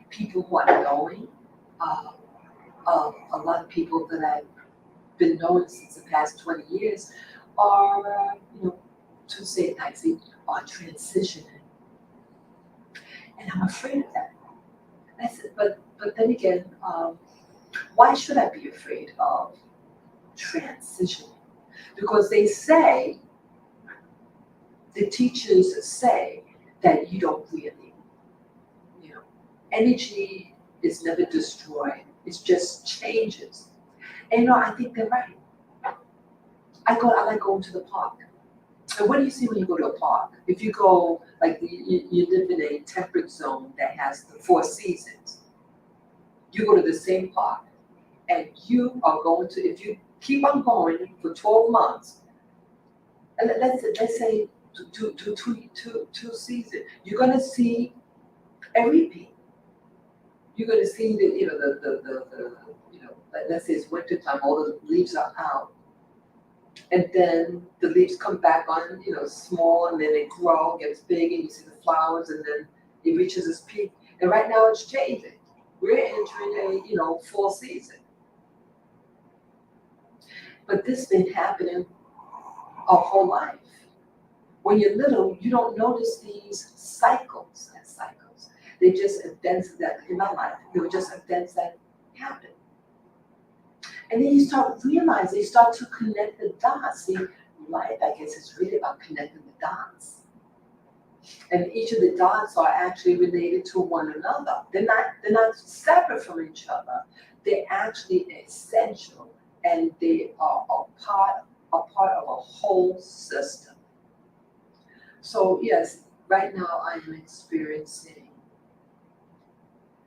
People who I knowing, uh, a lot of people that I've been knowing since the past 20 years are, to say it nicely, are transitioning. And I'm afraid of that. I said, but then again, why should I be afraid of transitioning? Because the teachers say that you don't really, you know, energy is never destroyed. It just changes. And I think they're right. I like going to the park. And what do you see when you go to a park? If you go, like you live in a temperate zone that has the four seasons, you go to the same park and you are going to, if you keep on going for 12 months, and let's say two seasons, you're going to see a repeat. You're going to see let's say it's winter time, all the leaves are out. And then the leaves come back on, small, and then they grow, gets big, and you see the flowers, and then it reaches its peak. And right now it's changing. We're entering a fall season. But this been happening our whole life. When you're little, you don't notice these cycles as cycles. They just events that in my life, they were just events that happen. And then you start realizing, you start to connect the dots. See, life, I guess, is really about connecting the dots. And each of the dots are actually related to one another. They're not separate from each other. They're actually essential, and they are a part of a whole system. So yes, right now I'm experiencing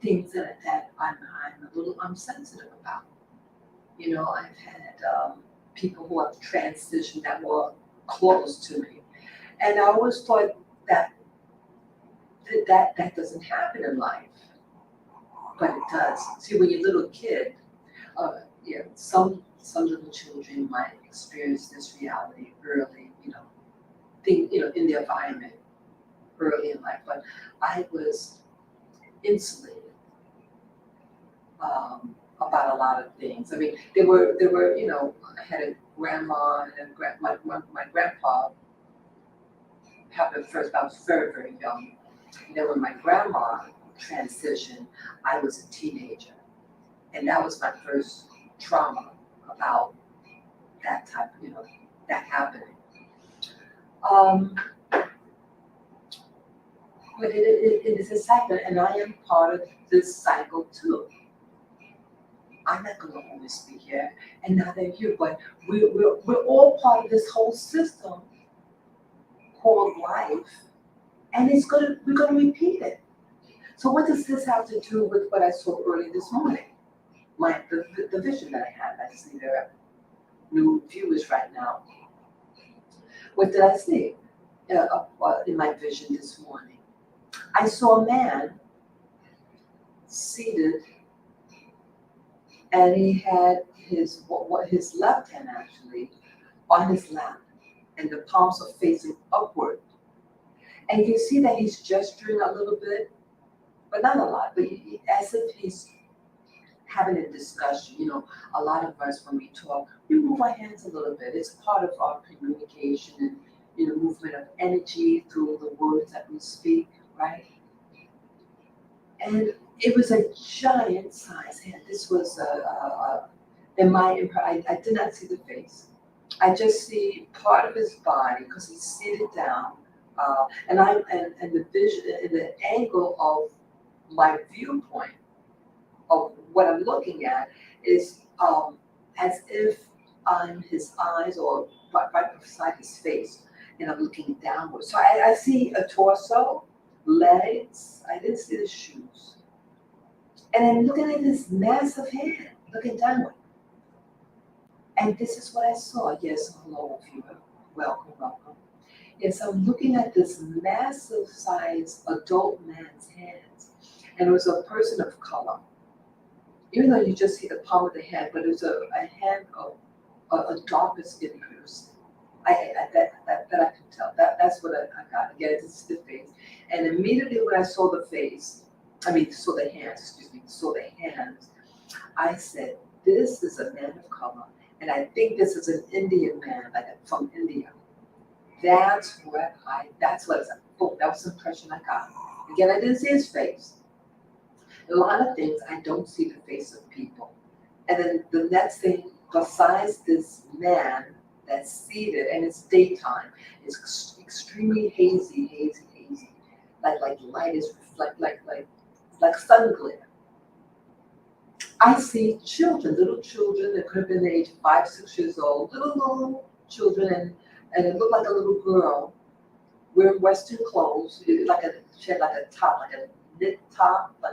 things that I'm a little sensitive about. I've had people who have transitioned that were close to me, and I always thought that that doesn't happen in life, but it does. See, when you're a little kid, yeah, some little children might experience this reality early, in the environment early in life. But I was insulated about a lot of things. I mean, there were, I had a grandma and my grandpa happened first. I was very, very young. And then when my grandma transitioned, I was a teenager. And that was my first trauma about that type, that happening. Um, but it is a cycle, and I am part of this cycle too. I'm not going to always be here, and neither are you, but we're all part of this whole system called life, and we're going to repeat it. So what does this have to do with what I saw early this morning? The vision that I had. I see there are new viewers right now. What did I see in my vision this morning? I saw a man seated, and he had his left hand actually on his lap, and the palms are facing upward. And you can see that he's gesturing a little bit, but not a lot, but as if he's having a discussion. A lot of us, when we talk, we move our hands a little bit. It's part of our communication and, movement of energy through the words that we speak, right? And it was a giant size hand. This was I did not see the face. I just see part of his body because he's seated down, and the vision and the angle of my viewpoint of what I'm looking at is as if I'm his eyes or right beside his face, and I'm looking downward. So I see a torso, legs. I didn't see the shoes, and I'm looking at this massive hand looking downward. And this is what I saw. Yes, hello, viewer. Welcome, welcome. Yes, I'm looking at this massive size adult man's hands. And it was a person of color. Even though you just see the palm of the hand, but it was a hand of a darker skinned person. That I could tell. That's what I got. Again, it's the face. And immediately when I saw the face, saw the hands, saw the hands, I said, this is a man of color. And I think this is an Indian man, from India. That's what it's like. Oh, that was the impression I got. Again, I didn't see his face. A lot of things, I don't see the face of people. And then the next thing, besides this man that's seated, and it's daytime, it's extremely hazy. Like light is reflect like sun glare. I see children, little children that could have been age 5, 6 years old, little children, and it looked like a little girl wearing Western clothes, she had like a top, like a knit top, uh,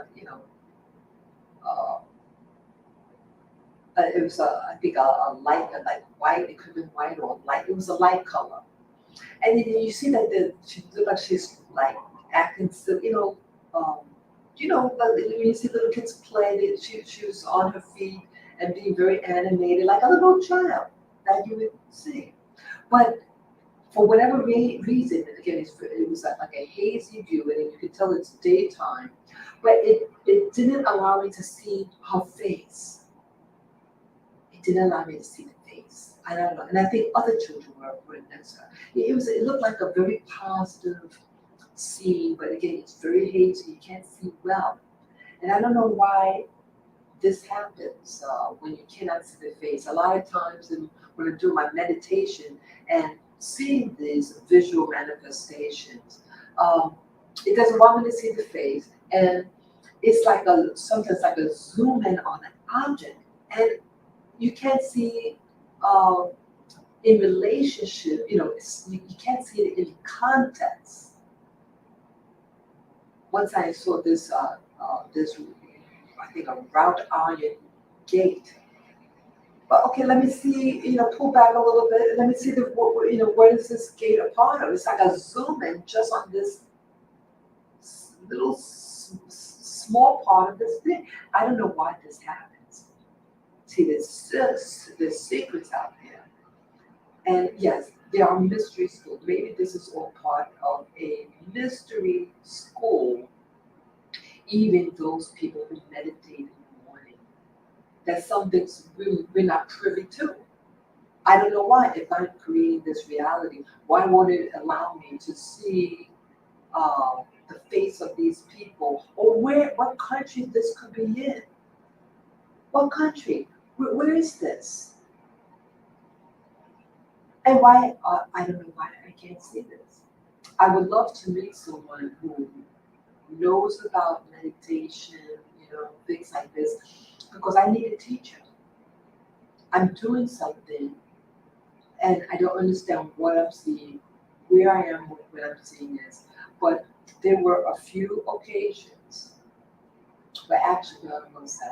it was I think a light, like white. It could have been white or light. It was a light color, and then you see that she looked like she's like acting still, like when you see little kids play, she was on her feet and being very animated, like a little child that you would see. But for whatever reason, again, it was like a hazy view, and you could tell it's daytime. but it didn't allow me to see her face. It didn't allow me to see the face. I don't know, and I think other children were next to her. It looked like a very positive scene, but again, it's very hazy. You can't see well, and I don't know why this happens when you cannot see the face. A lot of times when I do my meditation and seeing these visual manifestations, um, it doesn't want me to see the face, and it's like sometimes like a zoom in on an object, and you can't see uh, in relationship. You can't see it in context. Once I saw this I think a wrought iron gate. But okay, let me see, pull back a little bit. Let me see where is this gate a part of? It's like a zoom in just on this little small part of this thing. I don't know why this happens. See, there's secrets out there. And yes, there are mystery schools. Maybe this is all part of a mystery school. Even those people who meditate in the morning, that some things we're not privy to. I don't know why. If I'm creating this reality, why won't it allow me to see the face of these people, or what country this could be in? What country? Where is this? And why? I don't know why I can't see this. I would love to meet someone who knows about meditation, things like this, because I need a teacher. I'm doing something and I don't understand what I'm seeing, where I am when I'm seeing this. But there were a few occasions, but actually, no, I'm going to say,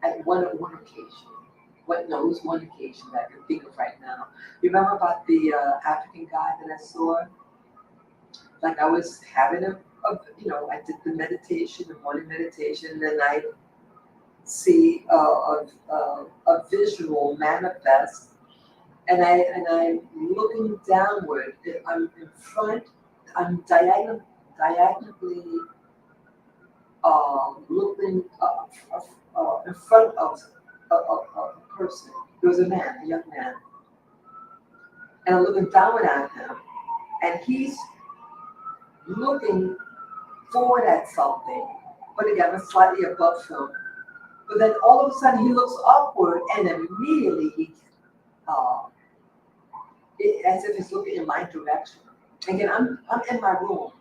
at one occasion, no, it was one occasion that I can think of right now. You remember about the African guy that I saw? Like I was having I did the meditation, the morning meditation, and then I see a visual manifest, and I'm looking downward. I'm in front. I'm diagonally looking in front of a person. There was a man, a young man, and I'm looking downward at him, and he's looking forward at something, but again, it's slightly above him. But then all of a sudden he looks upward, and immediately uh, as if he's looking in my direction. Again, I'm in my room.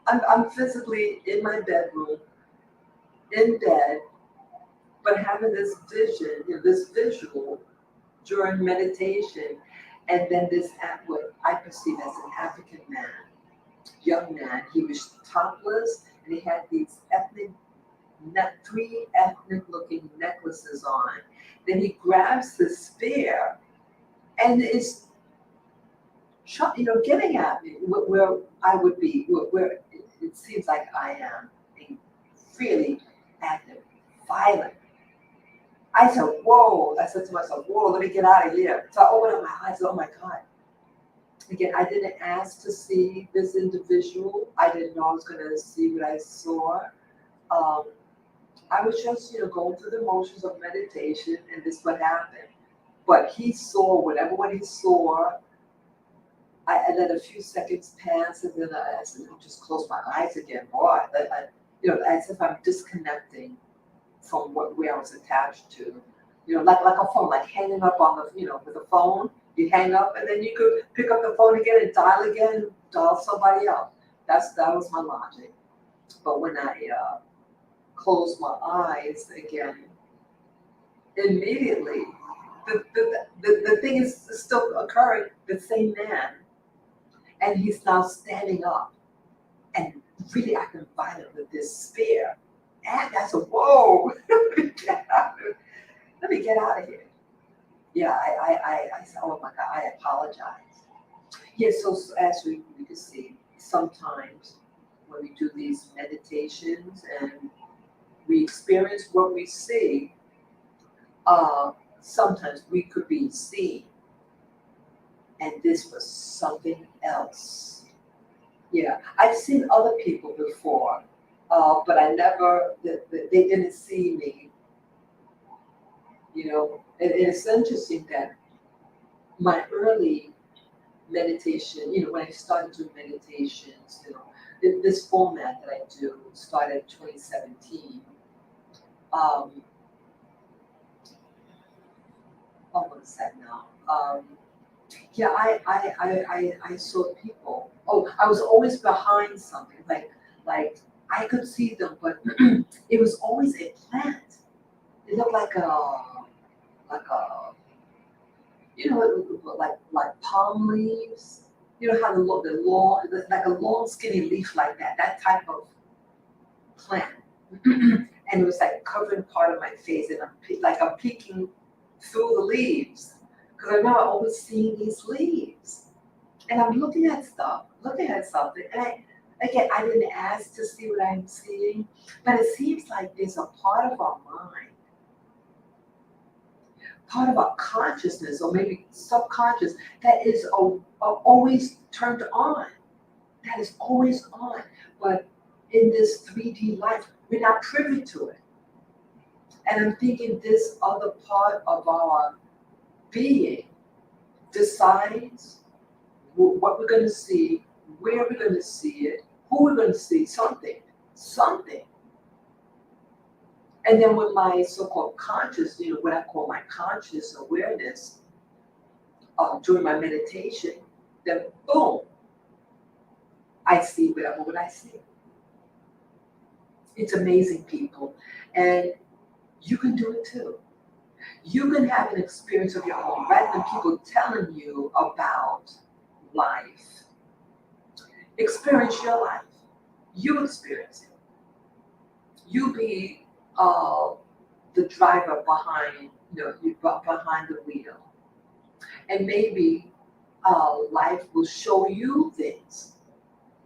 I'm physically in my bedroom, in bed, but having this vision, this visual during meditation, and then what I perceive as an African man, young man. He was topless, and he had these three ethnic looking necklaces on. Then he grabs the spear and is getting at me where I would be, where it seems like I am being really active, violent. I said, whoa, I said to myself, whoa, let me get out of here. So I opened up my eyes, oh my God. Again, I didn't ask to see this individual. I didn't know I was going to see what I saw. Um, I was just, going through the motions of meditation, and this what happened. But he saw what he saw. I let a few seconds pass, and then I said, just close my eyes again. Boy, as if I'm disconnecting from where I was attached to. Like a phone, like hanging up on with a phone. You hang up, and then you could pick up the phone again and dial somebody else. That was my logic. But when I closed my eyes again, immediately the thing is still occurring. The same man, and he's now standing up and really acting violent with this spear. And I said, "Whoa, let me get out of here." Yeah, I said, "Oh my God, I apologize." Yeah, so as we can see, sometimes when we do these meditations and we experience what we see, sometimes we could be seen, and this was something else. Yeah, I've seen other people before but I never, they didn't see me, you know. And it's interesting that my early meditation, when I started doing meditations, this format that I do started in 2017. Um, what was that now? Yeah, I saw people. Oh, I was always behind something. Like I could see them, but it was always a plant. It looked like a like palm leaves. You know how the long like a long skinny leaf like that. That type of plant. And it was like covering part of my face, and I'm peeking through the leaves because I remember always seeing these leaves. And I'm looking at something, and I didn't ask to see what I'm seeing, but it seems like there's a part of our mind, part of our consciousness, or maybe subconscious, that is always turned on, that is always on. But in this 3D life, we're not privy to it. And I'm thinking this other part of our being decides what we're going to see, where we're going to see it, who we're going to see, something. And then with my so-called conscious, what I call my conscious awareness during my meditation, then boom, I see whatever what I see. It's amazing, people. And you can do it too. You can have an experience of your own rather than people telling you about life. Experience your life. You experience it. You be the driver behind, behind the wheel, and maybe life will show you things,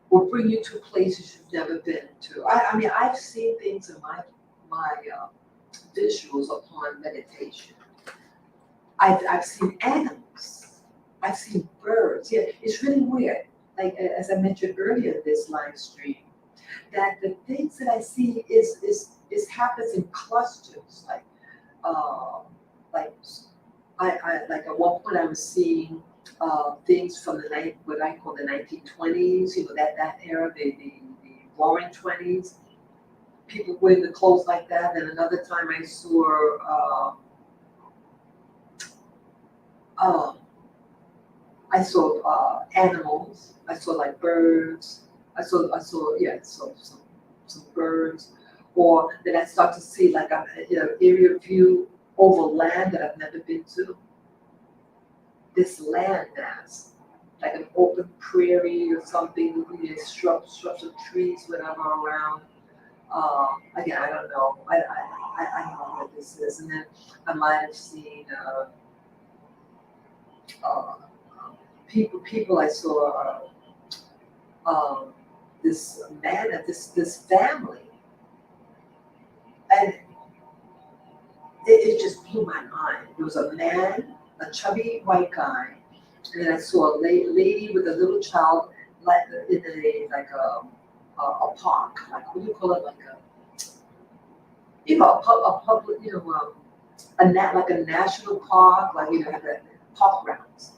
will bring you to places you've never been to. I mean, I've seen things in my visuals upon meditation. I've seen animals. I've seen birds. Yeah, it's really weird. Like as I mentioned earlier in this live stream, that the things that I see is happens in clusters. Uh, like I like at one point I was seeing things from what I call the 1920s. That era, the Roaring Twenties. People wearing the clothes like that. And another time I saw. Um, I saw animals. I saw like birds. I saw yeah, some birds. Or then I start to see like a area view over land that I've never been to. This land mass, like an open prairie or something, shrubs of trees, whatever around. Again, I don't know. I don't know what this is. And then I might have seen uh, people I saw this man this family, and it just blew my mind. There was a man, a chubby white guy, and then I saw a lady with a little child, like in a park, like what do you call it, like a public, like a national park, like have the park grounds.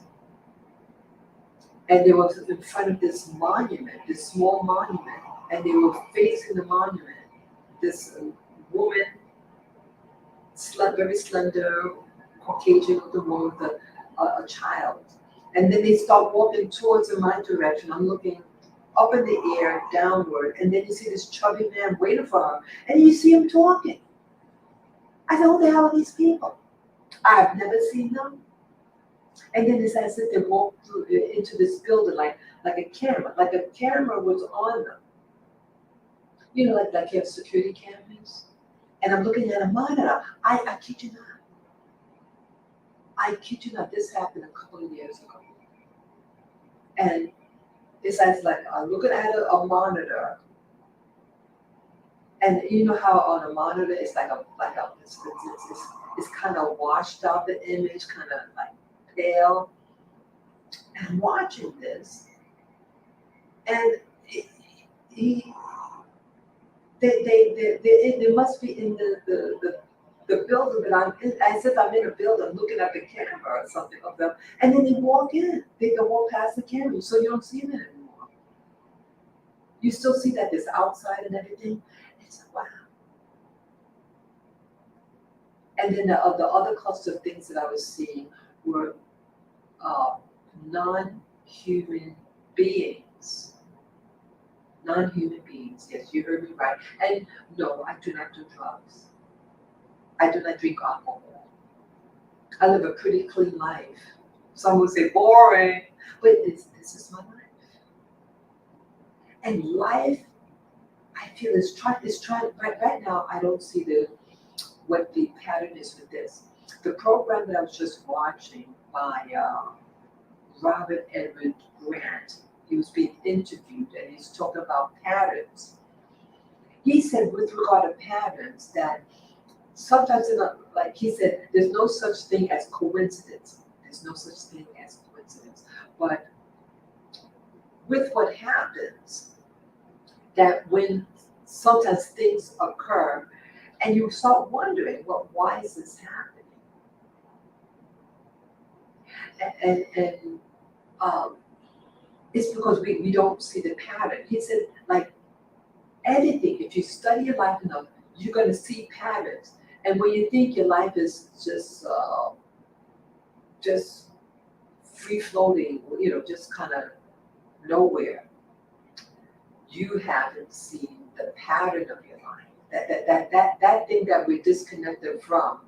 And they were in front of this monument, this small monument, and they were facing the monument. This woman, very slender, Caucasian looking woman with a child. And then they start walking towards in my direction. I'm looking up in the air, downward, and then you see this chubby man waiting for her, and you see him talking. I said, who the hell are these people? I've never seen them. And then it's as if they walked through into this building like a camera was on them. Like you have security cameras. And I'm looking at a monitor. I kid you not. I kid you not. This happened a couple of years ago. And it's as like I'm looking at a monitor. And you know how on a monitor it's it's kind of washed out, the image, kind of like pale. And I'm watching this, and he they must be in the building that I'm in, as if I'm in a building looking at the camera or something of them. And then they walk in, they can walk past the camera, so you don't see them anymore. You still see that this outside and everything. It's like, wow. And then the other cluster of things that I was seeing were uh, non-human beings. Non-human beings. Yes, you heard me right. And no, I do not do drugs. I do not drink alcohol. I live a pretty clean life. Some would say boring, but this is my life. And life, I feel is trying. Right now, I don't see what the pattern is with this. The program that I was just watching by Robert Edward Grant, he was being interviewed and he's talking about patterns. He said with regard to patterns that sometimes like he said, there's no such thing as coincidence. There's no such thing as coincidence. But with what happens, that when sometimes things occur and you start wondering, well, why is this happening? And it's because we don't see the pattern. He said, like anything, if you study your life enough, you're going to see patterns. And when you think your life is just free floating, just kind of nowhere, you haven't seen the pattern of your life. That thing that we're disconnected from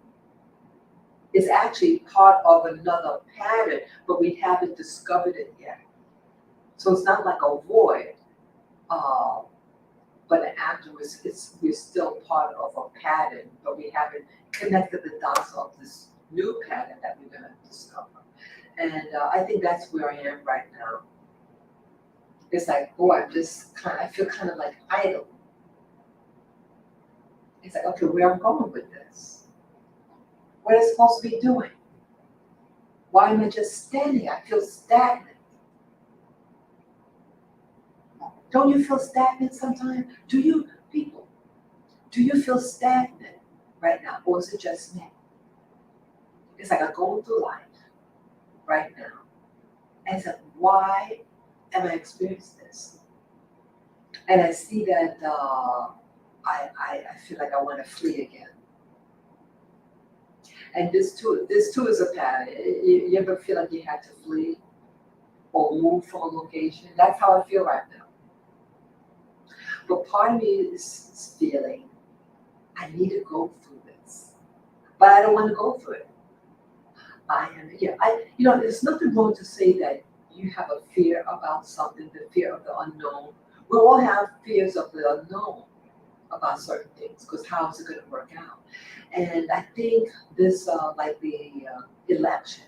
is actually part of another pattern, but we haven't discovered it yet. So it's not like a void, but afterwards, we're still part of a pattern, but we haven't connected the dots of this new pattern that we're going to discover. And I think that's where I am right now. It's like, boy, I feel kind of like idle. It's like, okay, where I'm going with this? What am I supposed to be doing? Why am I just standing? I feel stagnant. Don't you feel stagnant sometimes? Do you feel stagnant right now? Or is it just me? It's like I'm going through life right now. And it's like, why am I experiencing this? And I see that I feel like I want to flee again. And this too is a pattern. You ever feel like you had to flee or move from a location? That's how I feel right now. But part of me is feeling I need to go through this, but I don't want to go through it. There's nothing wrong to say that you have a fear about something, the fear of the unknown. We all have fears of the unknown about certain things, because how is it going to work out? And I think this, like the election,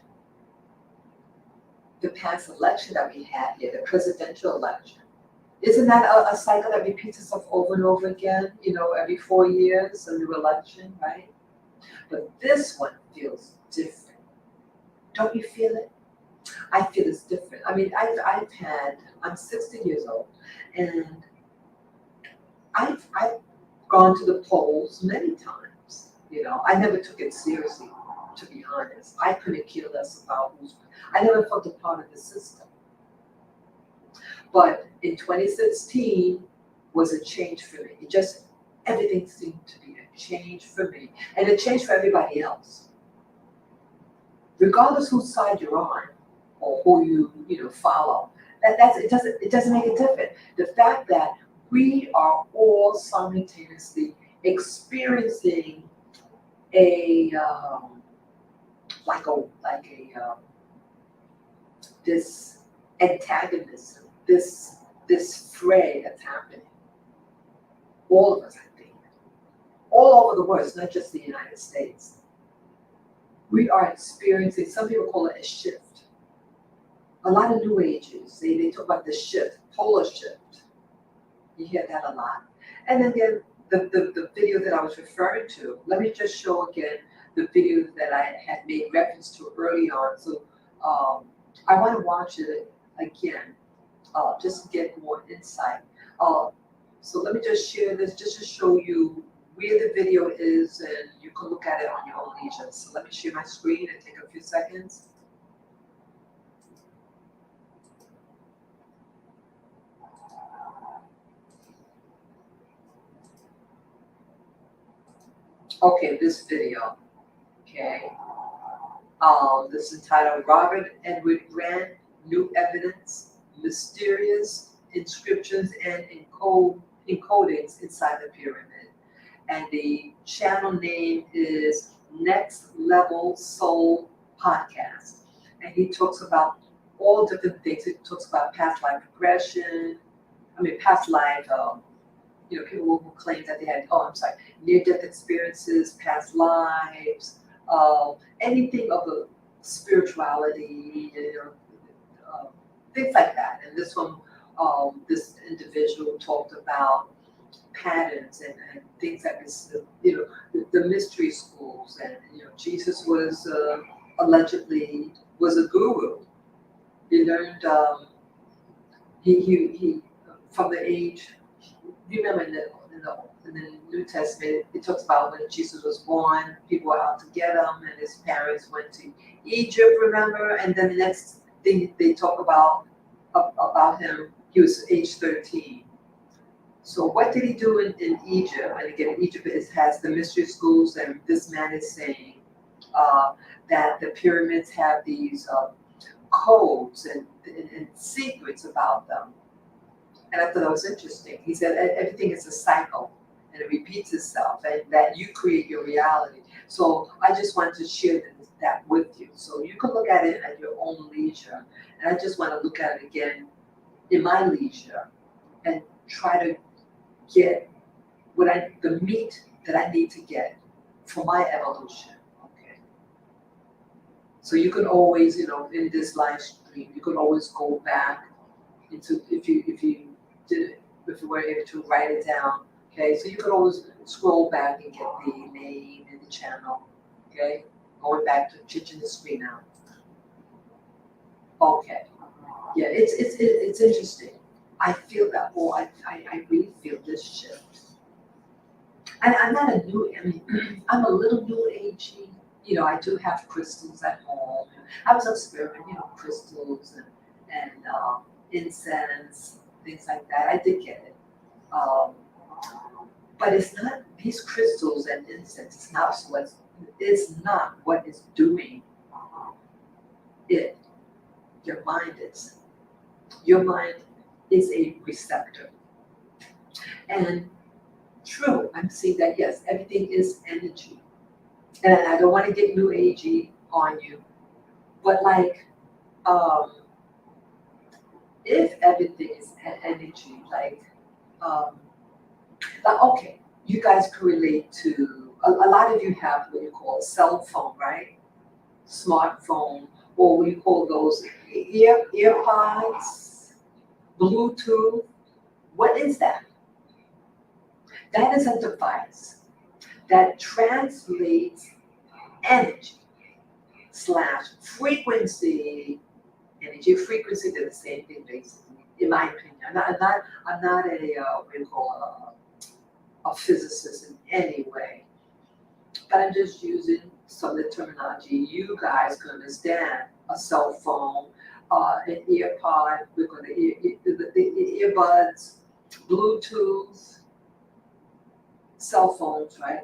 the past election that we had here, the presidential election, isn't that a cycle that repeats itself over and over again? Every 4 years, a new election, right? But this one feels different. Don't you feel it? I feel it's different. I mean, I'm 60 years old, and I've gone to the polls many times. I never took it seriously, to be honest. I couldn't care less about I never felt a part of the system. But in 2016 was a change for me. Everything seemed to be a change for me, and a change for everybody else. Regardless whose side you're on or who you follow, it doesn't make a difference. The fact that we are all simultaneously experiencing a this antagonism, this fray that's happening. All of us, I think, all over the world. It's not just the United States. We are experiencing, some people call it a shift. A lot of New Agers, they talk about the shift, polar shift. You hear that a lot. And then the video that I was referring to, let me just show again the video that I had made reference to early on. So I want to watch it again, just to get more insight. So let me just share this just to show you where the video is, and you can look at it on your own leisure. So let me share my screen and take a few seconds. Okay, this video. Okay. This is entitled Robert Edward Grant, New Evidence, Mysterious Inscriptions and Encodings Inside the Pyramid. And the channel name is Next Level Soul Podcast. And he talks about all different things. He talks about past life regression, past life, people who claim that they had, near-death experiences, past lives, anything of a spirituality, things like that. And this one, this individual talked about patterns and things that is, the mystery schools, and Jesus was allegedly was a guru. He learned he from the age. You remember in the New Testament, it talks about when Jesus was born, people were out to get him, and his parents went to Egypt. Remember, and then the next thing they talk about him, he was age 13. So what did he do in Egypt? And again, Egypt has the mystery schools, and this man is saying that the pyramids have these codes and secrets about them. And I thought that was interesting. He said everything is a cycle, and it repeats itself, and that you create your reality. So I just wanted to share that with you. So you can look at it at your own leisure. And I just want to look at it again in my leisure and try to get the meat that I need to get for my evolution. Okay. So you can always, in this live stream, you can always go back into if you were able to write it down. Okay, so you could always scroll back and get the name and the channel. Okay, going back to changing the screen now. Okay, yeah, it's interesting. I feel that. I really feel this shift. And I'm not a new. I'm a little new agey. I do have crystals at home. I was experimenting, crystals and incense, things like that. I did get it. But it's not these crystals and incense. It's not what is doing it. Your mind is. Your mind is a receptor. And true, I'm seeing that yes, everything is energy. And I don't want to get new agey on you, but if everything is energy, okay, you guys can relate to a lot of you have what you call a cell phone, right? Smartphone, or what you call those earpods, Bluetooth. What is that? That is a device that translates energy / frequency. Energy frequency, they're the same thing basically, in my opinion. I'm not a physicist in any way, but I'm just using some of the terminology you guys can understand. A cell phone, an earpod, we're going to the earbuds, Bluetooth, cell phones, right?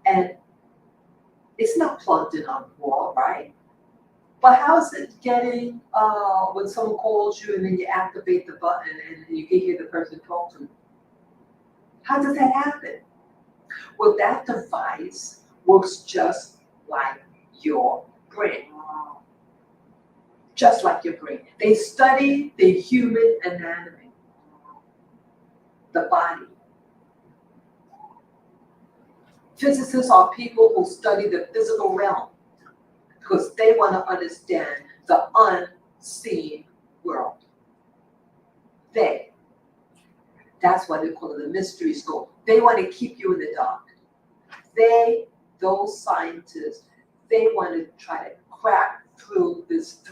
And it's not plugged in on the wall, right? But how is it getting when someone calls you and then you activate the button and you can hear the person talk to you? How does that happen? Well, that device works just like your brain. Just like your brain. They study the human anatomy, the body. Physicists are people who study the physical realm because they want to understand the unseen world. That's why they call it the mystery school. They want to keep you in the dark. Those scientists, they want to try to crack through this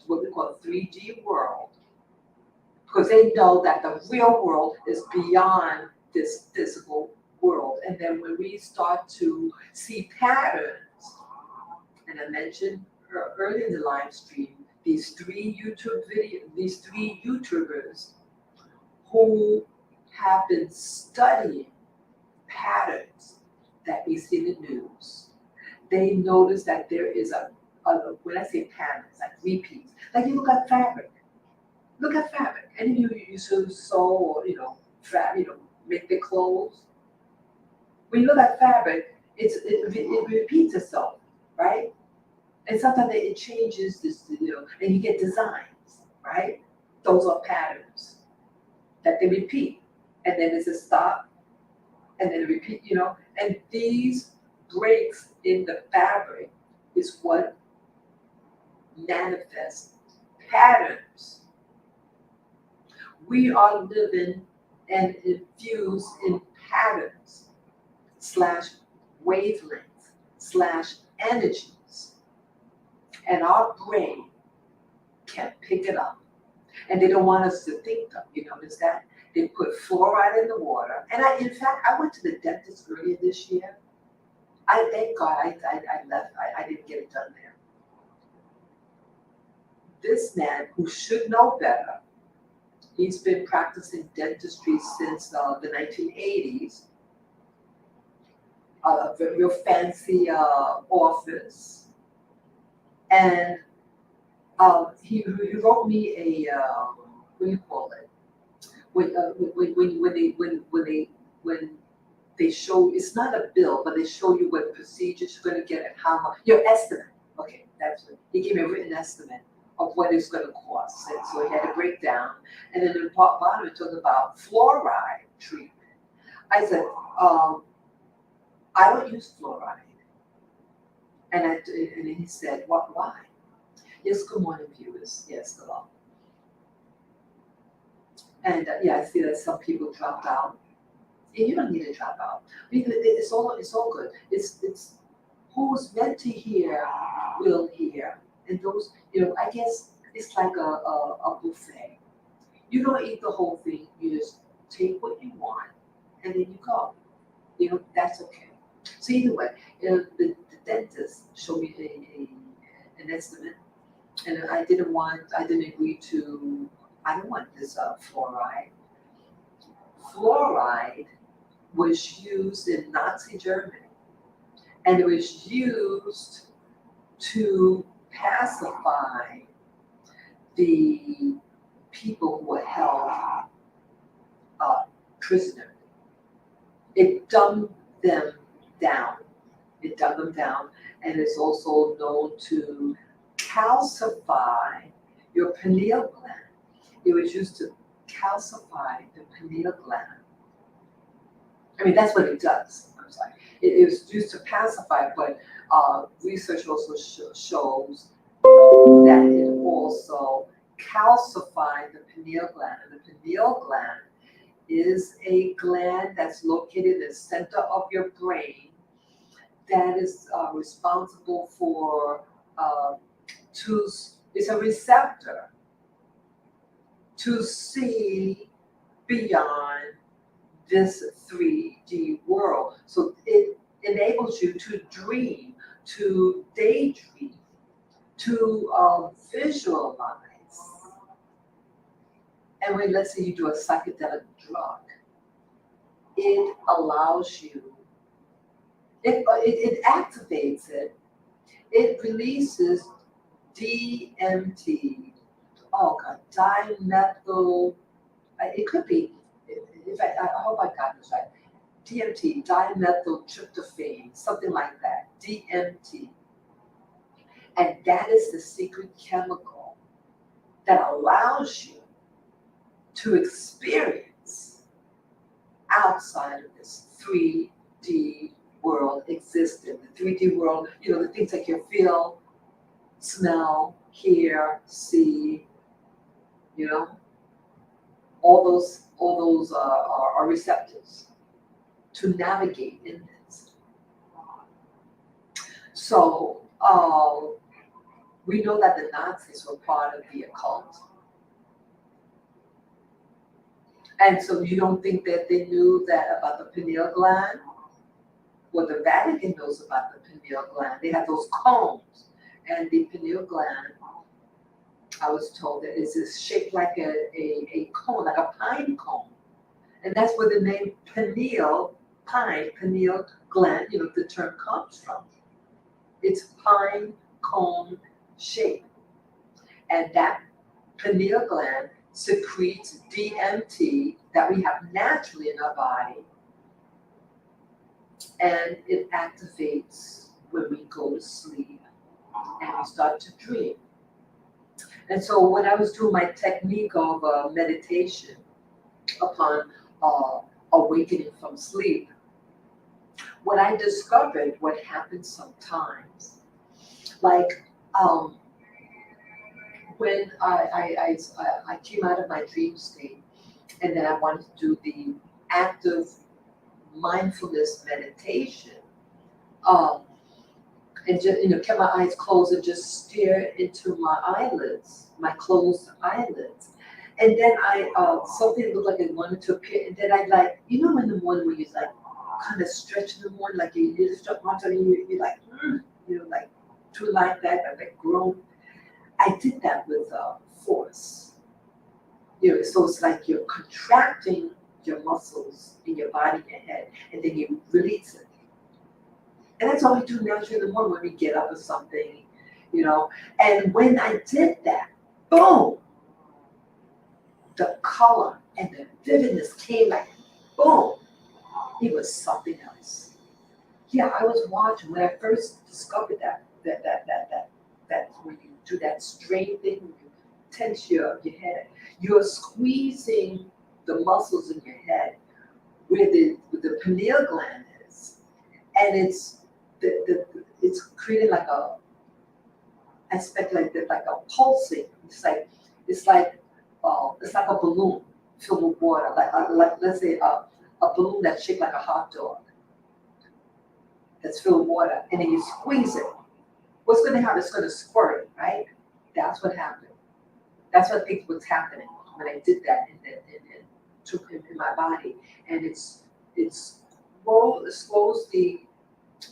what we call 3D world, because they know that the real world is beyond this physical world. And then when we start to see patterns, and I mentioned earlier in the live stream, these these three YouTubers who have been studying patterns that we see in the news. They notice that there is when I say patterns, like repeats, like you look at fabric. Look at fabric. And you sew or make the clothes. When you look at fabric, it repeats itself, right? And sometimes it changes this, and you get designs, right? Those are patterns that they repeat. And then there's a stop, and then repeat, and these breaks in the fabric is what manifests patterns. We are living and infused in patterns / wavelengths / energies, and our brain can pick it up. And they don't want us to think them. You notice that? They put fluoride in the water. And in fact, I went to the dentist earlier this year. Thank God I left. I didn't get it done there. This man, who should know better, he's been practicing dentistry since the 1980s. A real fancy office. And he wrote me a what do you call it? When they show, it's not a bill, but they show you what procedures you're going to get and how much your estimate. Okay, that's what he gave me, a written estimate of what it's going to cost. And so he had a breakdown, and then the bottom it talked about fluoride treatment. I said, I don't use fluoride, and then he said, what? Why? Yes, good morning, viewers. Yes, hello. And yeah, I see that some people dropped out. And you don't need to drop out. Because it's all good. It's who's meant to hear will hear. And those, I guess it's like a buffet. You don't eat the whole thing. You just take what you want and then you go. That's okay. So either way, the dentist showed me an estimate, and I didn't agree to. I don't want this fluoride. Fluoride was used in Nazi Germany, and it was used to pacify the people who were held prisoner. It dumbed them down. And it's also known to calcify your pineal gland. It was used to calcify the pineal gland. I mean, that's what it does. I'm sorry. It was used to pacify, but research also shows that it also calcified the pineal gland. And the pineal gland is a gland that's located in the center of your brain that is responsible for it's a receptor to see beyond this 3D world. So it enables you to dream, to daydream, to visualize. And when, let's say, you do a psychedelic drug, it allows you, it activates it, it releases DMT, oh God, dimethyl, it could be, in fact, I hope I got this right, DMT, dimethyltryptophan, something like that, DMT. And that is the secret chemical that allows you to experience outside of this 3D world existing. The 3D world, the things that you feel, smell, hear, see, all those are receptors to navigate in this. So we know that the Nazis were part of the occult. And so you don't think that they knew that about the pineal gland? Well, the Vatican knows about the pineal gland. They have those cones. And the pineal gland, I was told that is shaped like a cone, like a pine cone. And that's where the name pineal, pineal gland, the term comes from. It's pine cone shape. And that pineal gland secretes DMT that we have naturally in our body, and it activates when we go to sleep and we start to dream. And so when I was doing my technique of meditation upon awakening from sleep, what I discovered, what happens sometimes, like when I came out of my dream state, and then I wanted to do the active mindfulness meditation, and just kept my eyes closed and just stare into my eyelids, my closed eyelids. And then something looked like it wanted to appear, and then I in the morning when you like kind of stretch in the morning, like you lift up onto you like, like to like that, like grown. I did that with force. So it's like you're contracting your muscles in your body, your head, and then you release it. And that's all we do naturally in the morning when we get up or something, And when I did that, boom, the color and the vividness came like, boom, it was something else. Yeah, I was watching when I first discovered that's when you do that strain thing, when you tense your head, you're squeezing the muscles in your head where the pineal gland is, and it's creating like a aspect like a pulsing. It's like a balloon filled with water, like let's say a balloon that's shaped like a hot dog that's filled with water, and then you squeeze it. What's going to happen? It's going to squirt, right? That's what happened. That's what I think was happening when I did that in my body, and it slows the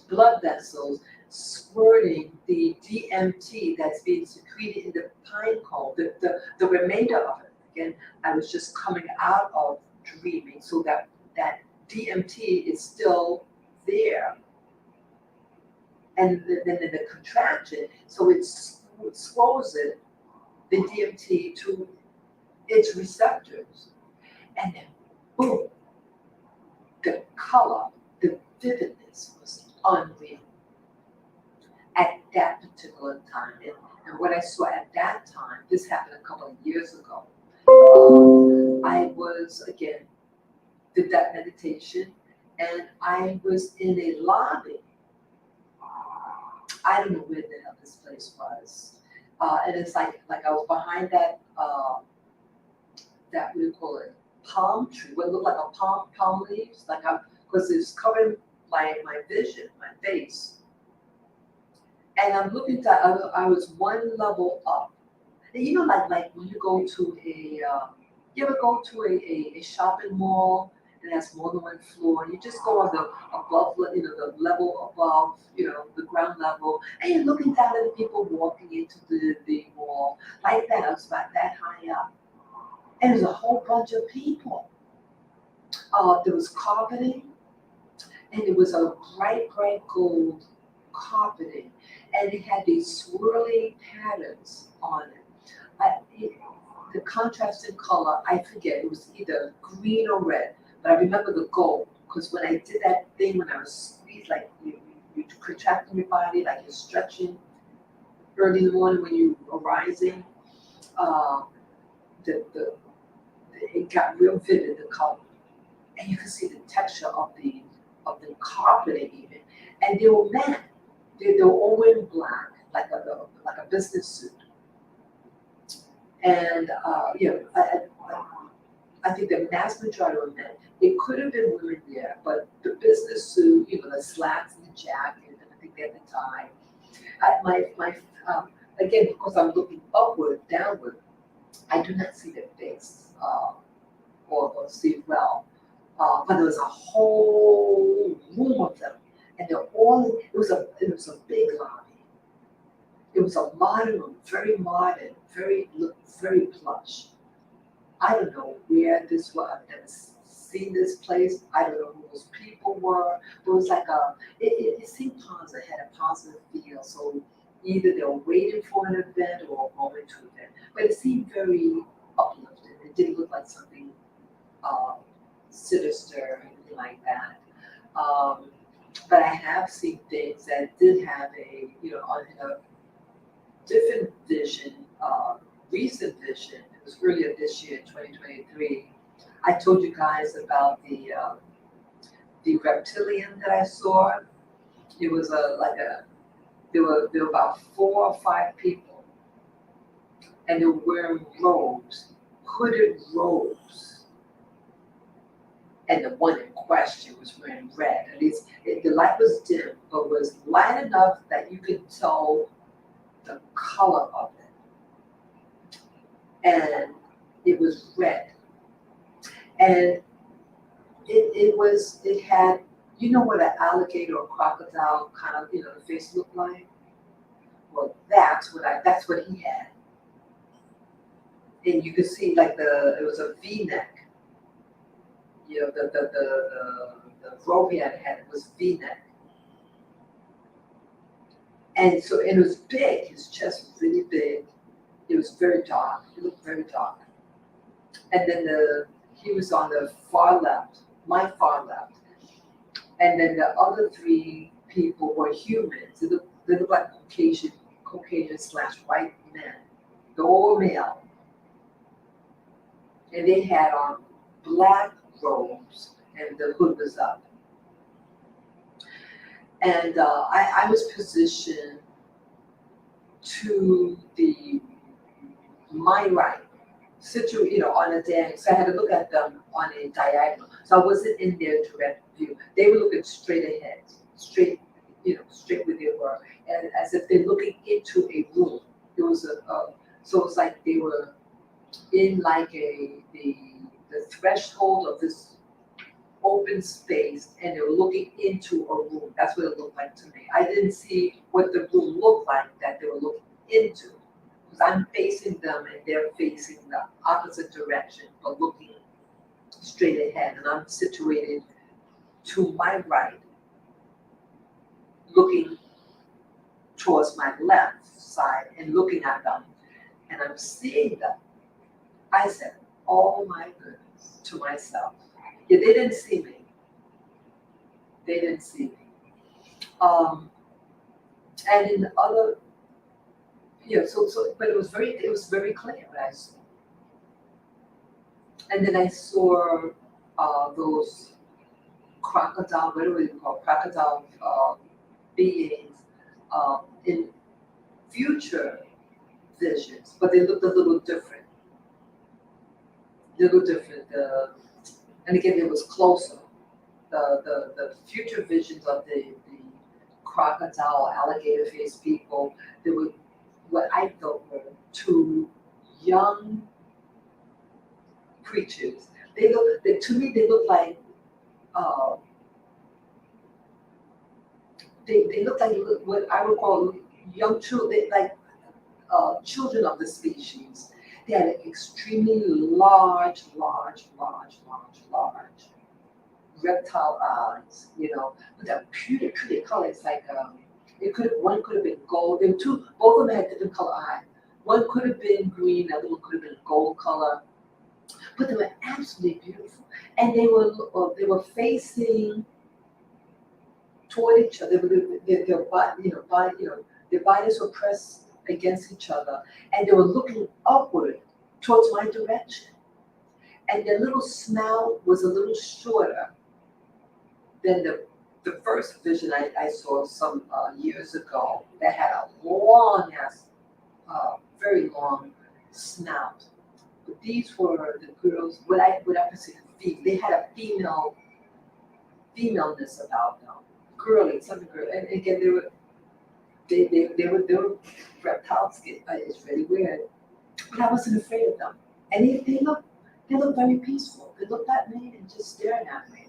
blood vessels, squirting the DMT that's being secreted in the pine cone, the remainder of it. Again, I was just coming out of dreaming, so that DMT is still there. And then the contraction, so it slows it, the DMT, to its receptors. And then, boom, the color, the vividness was unreal at that particular time. And what I saw at that time, this happened a couple of years ago. I was, again, did that meditation, and I was in a lobby. I don't know where the hell this place was. And it's like I was behind that what do you call it, palm tree, what looked like a palm leaves, because it's covering my vision, my face. And I'm looking down, I was one level up. And like when you go to you ever go to a shopping mall and has more than one floor, and you just go on the level above, the ground level, and you're looking down at the people walking into the mall, like that. I was about that high up. And there's a whole bunch of people. There was carpeting, and it was a bright gold carpeting, and it had these swirly patterns on it. The contrast in color, I forget, it was either green or red, but I remember the gold, because when I did that thing, when I was squeezed, like you contracting your body, like you're stretching early in the morning when you are rising, it got real vivid, the color. And you could see the texture of the carpeting even. And they were men. They were all wearing black, like a business suit. And I think the vast majority were men. It could have been women there, but the business suit, the slacks and the jacket, and I think they had the tie. Again, because I'm looking upward, downward, I do not see their face. or sleep well. But there was a whole room of them, and they're all. It was a big lobby. It was a modern, very plush. I don't know where this was. I've never seen this place. I don't know who those people were. But it was like it seemed positive, had a positive feel. So either they were waiting for an event or going to an event. But it seemed very uplifting. It didn't look like something uh, sinister or anything like that. Um, but I have seen things that did have on a different vision, recent vision. It was earlier this year, 2023. I told you guys about the reptilian that I saw. It was there were about 4 or 5 people, and they were wearing robes, hooded robes, and the one in question was wearing red. At least the light was dim, but was light enough that you could tell the color of it, and it was red, and it had, what an alligator or crocodile kind of the face looked like. Well, that's what he had, and you could see like it was a V neck. The robe he had was V neck, and so and it was big. His chest was really big. It was very dark. It looked very dark. And then he was on the far left, my far left, and then the other 3 people were humans. They looked like Caucasian/white men. They all were male, and they had on black robes, and the hood was up. And I was positioned to my right, on a diagonal. So I had to look at them on a diagonal. So I wasn't in their direct view. They were looking straight ahead, straight where they were, and as if they're looking into a room. It was so it was like they were in like the threshold of this open space, and they were looking into a room. That's what it looked like to me. I didn't see what the room looked like that they were looking into, because I'm facing them and they're facing the opposite direction, but looking straight ahead. And I'm situated to my right, looking towards my left side and looking at them, and I'm seeing them. I said, "Oh my goodness," to myself. Yeah, they didn't see me. They didn't see me. Um, and in the other, but it was very clear what I saw. And then I saw those crocodile, what do we call crocodile beings in future visions, but they looked a little different. Little different. And again, it was closer. The future visions of the crocodile, alligator faced people, they were what I thought were 2 young creatures. To me, they look like uh, they look like what I would call young children, like children of the species. They had extremely large reptile eyes, with a pretty color. It's like one could have been gold. There were two, both of them had different color eyes. One could have been green, the other one could have been gold color, but they were absolutely beautiful. And they were facing toward each other. Their bodies were pressed against each other, and they were looking upward towards my direction. And their little snout was a little shorter than the first vision I saw some years ago that had a long ass, very long snout. But these were the girls, what I consider female. They had a femaleness about them, girly, something girly. And again, they were reptile skin. It's really weird, but I wasn't afraid of them. And they looked They looked very peaceful. They looked at me and just staring at me.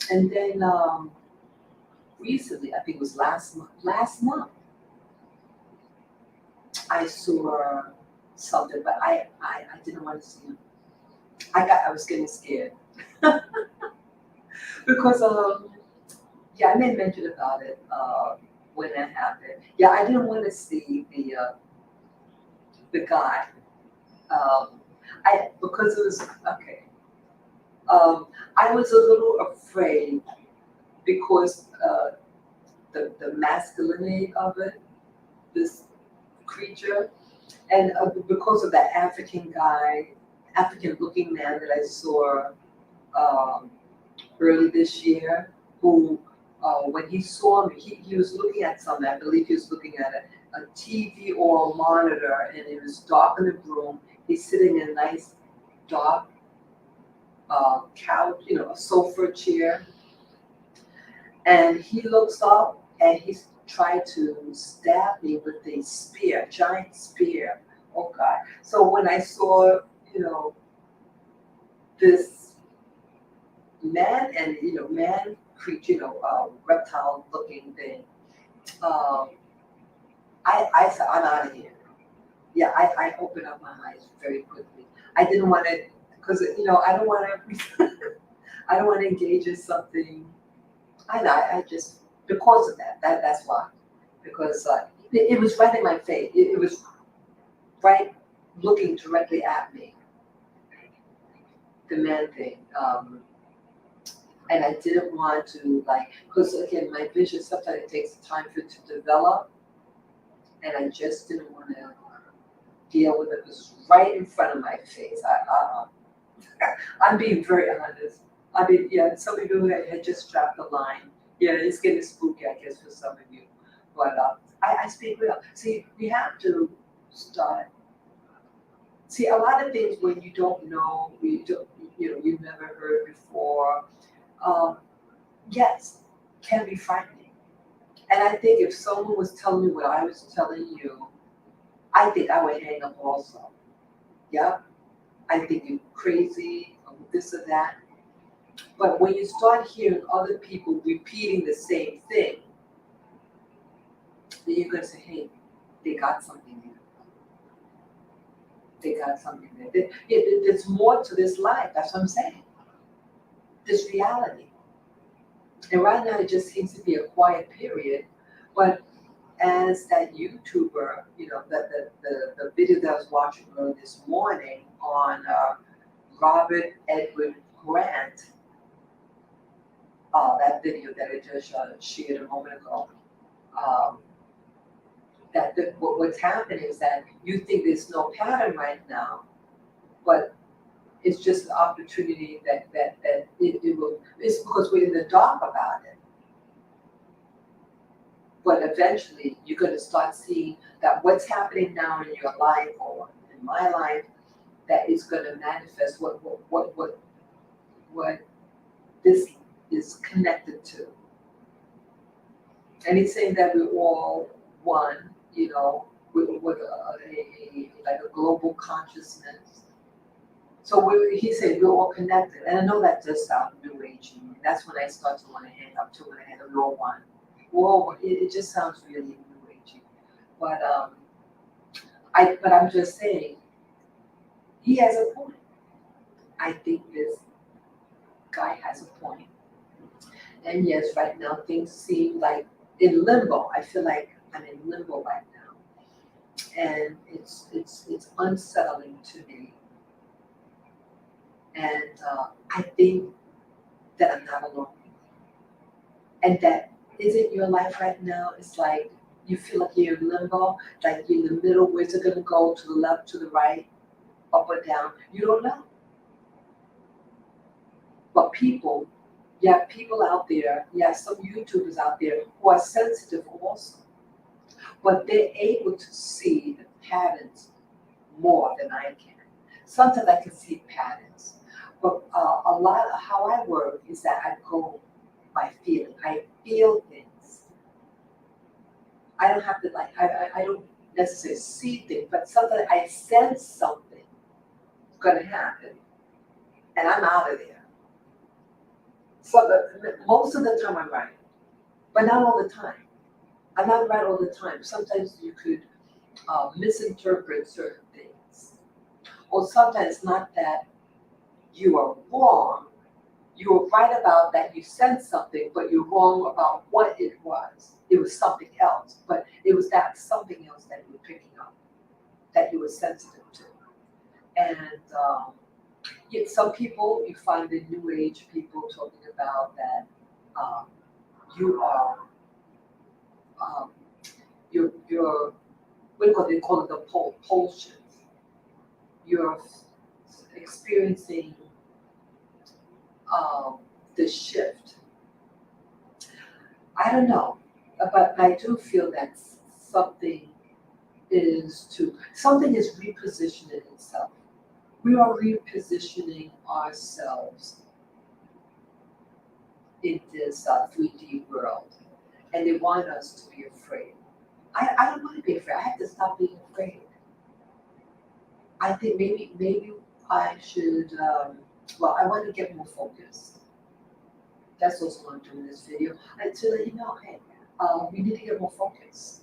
And then recently, I think it was last month, I saw something, but I didn't want to see him. I was getting scared because yeah, I made mention about it when that happened. Yeah, I didn't want to see the guy. I because it was okay. I was a little afraid because the masculinity of it, this creature, and because of that African looking man that I saw um, early this year, who when he saw me, he was looking at something. I believe he was looking at a TV or a monitor, and it was dark in the room. He's sitting in a nice dark couch, a sofa chair, and he looks up and he's trying to stab me with a spear, giant spear. Oh God! So when I saw, you know, this man and man creature, reptile looking thing, um, I said I'm out of here. Yeah, I opened up my eyes very quickly. I didn't want to, because I don't want to. I don't want to engage in something. I just because of that's why, because it was right in my face. It was right looking directly at me, the man thing. And I didn't want to because again, my vision sometimes it takes time for it to develop, and I just didn't want to deal with it. It was right in front of my face. I'm being very honest. I mean, yeah, some of you had just dropped the line. Yeah, it's getting spooky, I guess, for some of you. But I speak real. See, we have to start. See, a lot of things when you don't know, you've never heard before. Um, yes, can be frightening. And I think if someone was telling me what I was telling you, I think I would hang up also. Yeah, I think you're crazy, or this or that. But when you start hearing other people repeating the same thing, then you're going to say, hey, they got something there. They got something there. There's more to this life. That's what I'm saying. This reality. And right now, it just seems to be a quiet period. But as that YouTuber, the video that I was watching earlier this morning on Robert Edward Grant, that video that I just shared a moment ago, um, what's happening is that you think there's no pattern right now, but it's just an opportunity that it will. It's because we're in the dark about it. But eventually, you're going to start seeing that what's happening now in your life or in my life, that is going to manifest what this is connected to. And he's saying that we're all one, with like a global consciousness. So he said we're all connected, and I know that does sound new agey. And that's when I start to want to hang up to when I had a low one. Whoa, it just sounds really new agey. But I'm just saying he has a point. I think this guy has a point. And yes, right now things seem like in limbo. I feel like I'm in limbo right now, and it's unsettling to me. And I think that I'm not alone, and that isn't your life right now. It's like you feel like you're in limbo, like you're in the middle. Where's it gonna go? To the left, to the right, up or down? You don't know. But people out there, some YouTubers out there who are sensitive also, but they're able to see the patterns more than I can. Sometimes I can see patterns, but a lot of how I work is that I go by feeling. I feel things. I don't have to I don't necessarily see things, but sometimes I sense something. gonna happen, and I'm out of there. So most of the time I'm right, but not all the time. I'm not right all the time. Sometimes you could misinterpret certain things, or sometimes not that you are wrong. You were right about that you said something, but you're wrong about what it was. It was something else, but it was that something else that you were picking up, that you were sensitive to. And yet some people, you find the new age people talking about that um, you are, um, you're, what do you call it? They call it the pulsion. You're experiencing um, the shift. I don't know, but I do feel that something something is repositioning itself. We are repositioning ourselves in this 3D world, and they want us to be afraid. I don't want to be afraid. I have to stop being afraid. I think maybe I should. Well, I want to get more focused. That's also what I'm doing this video. And to let you know, hey, we need to get more focused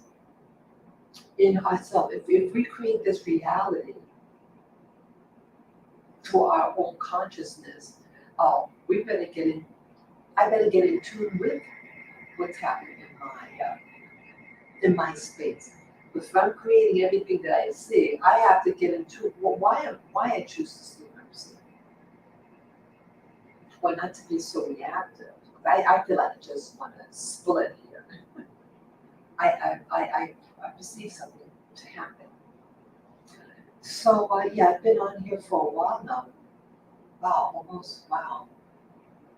in ourselves. If we create this reality to our own consciousness, we better get in. I better get in tune with what's happening in my space. Because if I'm creating everything that I see, I have to get into why I choose to see what I'm seeing. Why not to be so reactive? I feel like I just want to split here. I perceive something to happen. So yeah, I've been on here for a while now.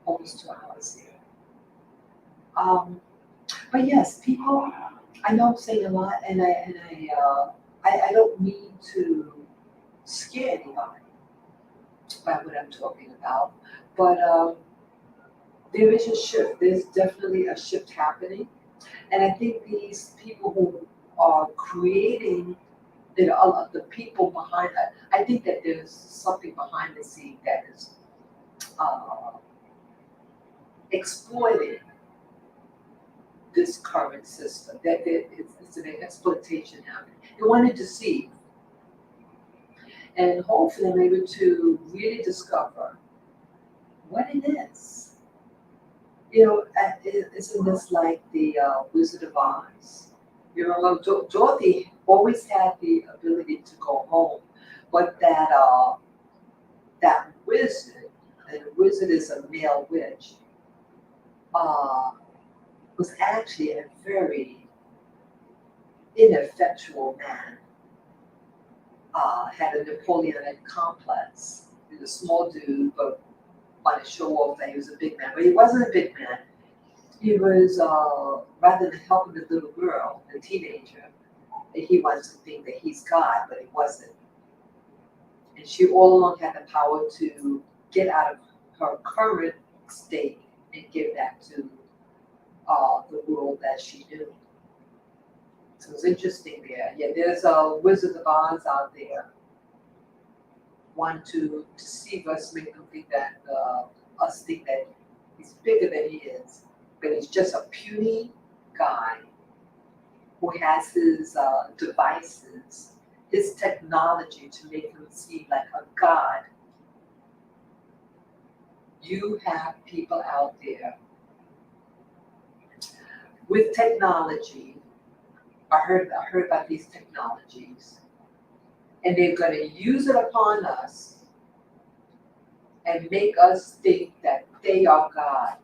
Almost 2 hours here. But yes, people. I know I'm saying a lot, and I don't mean to scare anybody by what I'm talking about, but there is a shift. There's definitely a shift happening, and I think these people who are creating the people behind that. I think that there's something behind the scene that is uh, exploiting this current system. That it's an exploitation happening. They want to deceive, and hopefully I'm able to really discover what it is. You know, isn't this like the Wizard of Oz? You know, Dorothy always had the ability to go home, but that wizard, and the wizard is a male witch, uh, was actually a very ineffectual man. Had a Napoleonic complex. He was a small dude, but wanted to show off that he was a big man. But he wasn't a big man. He was, rather than helping the little girl, the teenager, he wants to think that he's God, but he wasn't. And she all along had the power to get out of her current state and give that to the world that she knew. So it's interesting there. Yeah, there's a Wizard of Oz out there. Want to deceive us, make them think that us think that he's bigger than he is, but he's just a puny guy who has his devices, his technology to make him seem like a god. You have people out there with technology. I heard about these technologies, and they're going to use it upon us and make us think that they are God.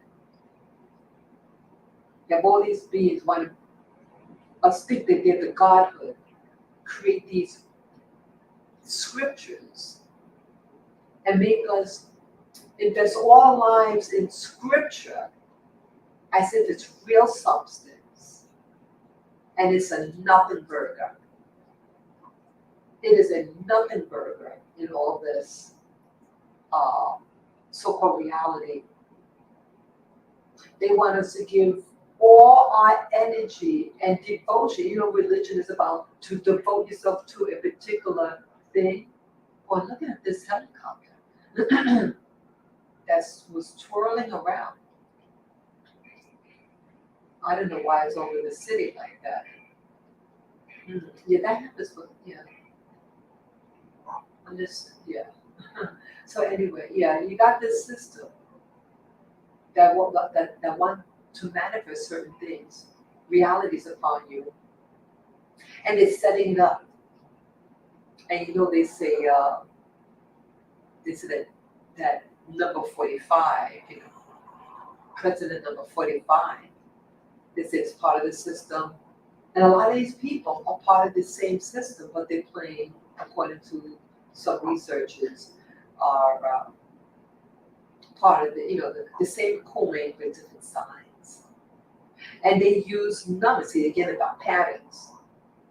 That all these beings want us think that they're the godhood, create these scriptures, and make us invest all our lives in scripture as if it's real substance, and it's a nothing burger. It is a nothing burger in all this so-called reality. They want us to give all our energy and devotion. You know, religion is about to devote yourself to a particular thing. Or looking at this helicopter that was twirling around. I don't know why it's over the city like that. Yeah, that happens with, yeah, on this, yeah. So anyway, yeah, you got this system that want to manifest certain things, realities upon you, and it's setting it up. And they say that number 45, president number 45, they say it's part of the system. And a lot of these people are part of the same system, but they're playing, according to some researchers, are part of the same coin with different signs. And they use numbers, see again about patterns,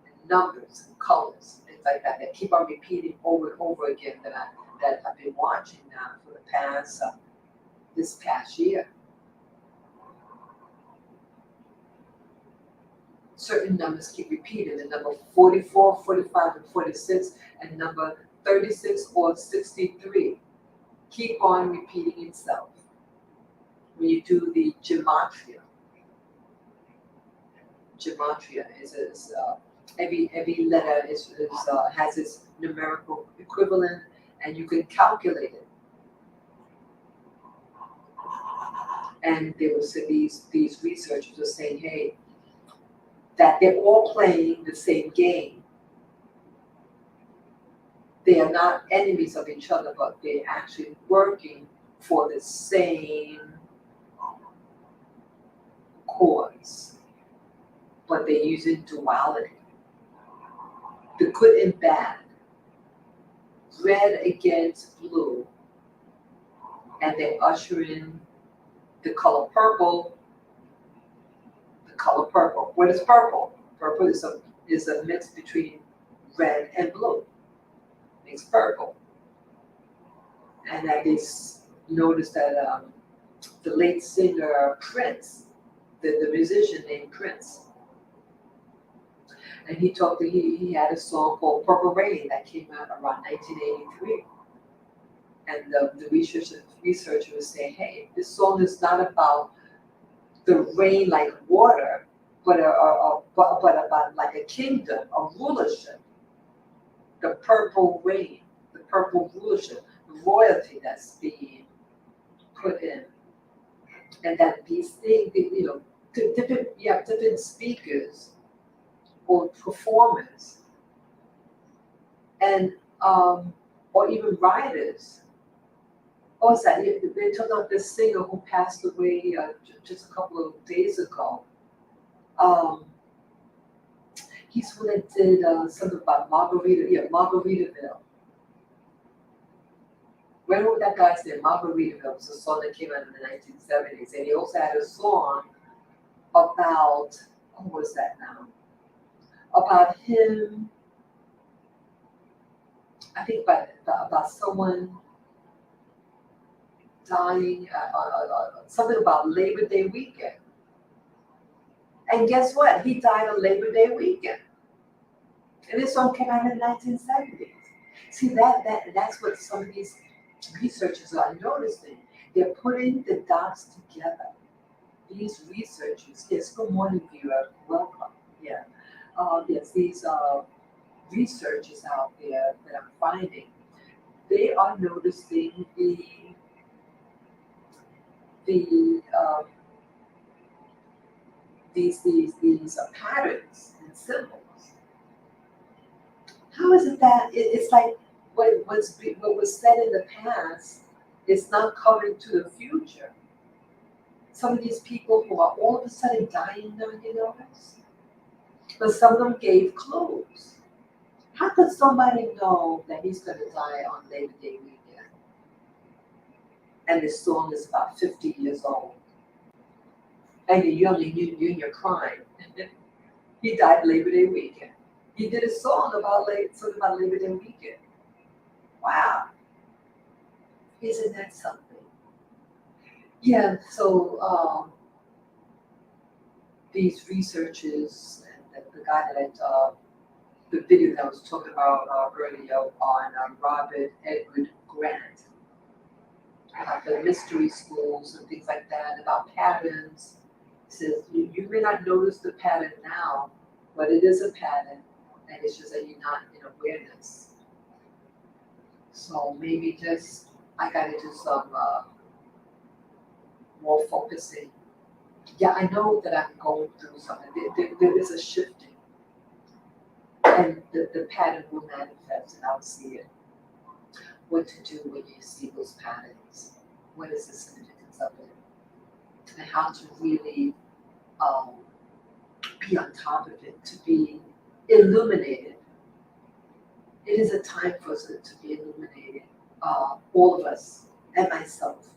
and numbers and colors, things like that, that keep on repeating over and over again that I've been watching now for the past this past year. Certain numbers keep repeating, the number 44, 45, and 46, and number 36 or 63 keep on repeating itself. When you do the gematria is every letter has its numerical equivalent, and you can calculate it. And they will say these researchers are saying, hey, that they're all playing the same game. They are not enemies of each other, but they're actually working for the same cause. But they're using duality. The good and bad. Red against blue. And they usher in the color purple. The color purple. What is purple? Purple is a mix between red and blue. Makes purple. And I just noticed that the late singer Prince, the musician named Prince, and he had a song called Purple Rain that came out around 1983. And the researcher was saying, hey, this song is not about the rain like water, but about like a kingdom, a rulership. The purple rain, the purple rulership, the royalty that's being put in. And that these things, different speakers or performers and or even writers. Also, they took out this singer who passed away just a couple of days ago. He's one that did something about Margaritaville. Remember that guy's name, Margaritaville, was a song that came out in the 1970s. And he also had a song about, what was that now? About him, I think about someone dying, something about Labor Day weekend. And guess what? He died on Labor Day weekend. And this song came out in the 1970s. See, that's what some of these researchers are noticing. They're putting the dots together. These researchers, yes, good morning, viewer, welcome. Yeah. Yes, these researchers out there that I'm finding, they are noticing these patterns and symbols. How is it that it's like what was said in the past is not coming to the future? Some of these people who are all of a sudden dying now, you notice? But some of them gave clues. How could somebody know that he's going to die on Labor Day weekend? And this song is about 50 years old. And you're young and you're crying. He died Labor Day weekend. He did a song about Labor Day weekend. Wow. Isn't that something? Yeah, so these researchers and the guy that the video that I was talking about earlier on Robert Edward Grant, about the mystery schools and things like that, about patterns. It says you may not notice the pattern now, but it is a pattern, and it's just that you're not in awareness. So maybe just I gotta do some more focusing. Yeah, I know that I'm going through something. There is a shifting, and the pattern will manifest, and I'll see it. What to do when you see those patterns? What is the significance of it? And how to really um, be on top of it, to be illuminated. It is a time for us to be illuminated, all of us, and myself.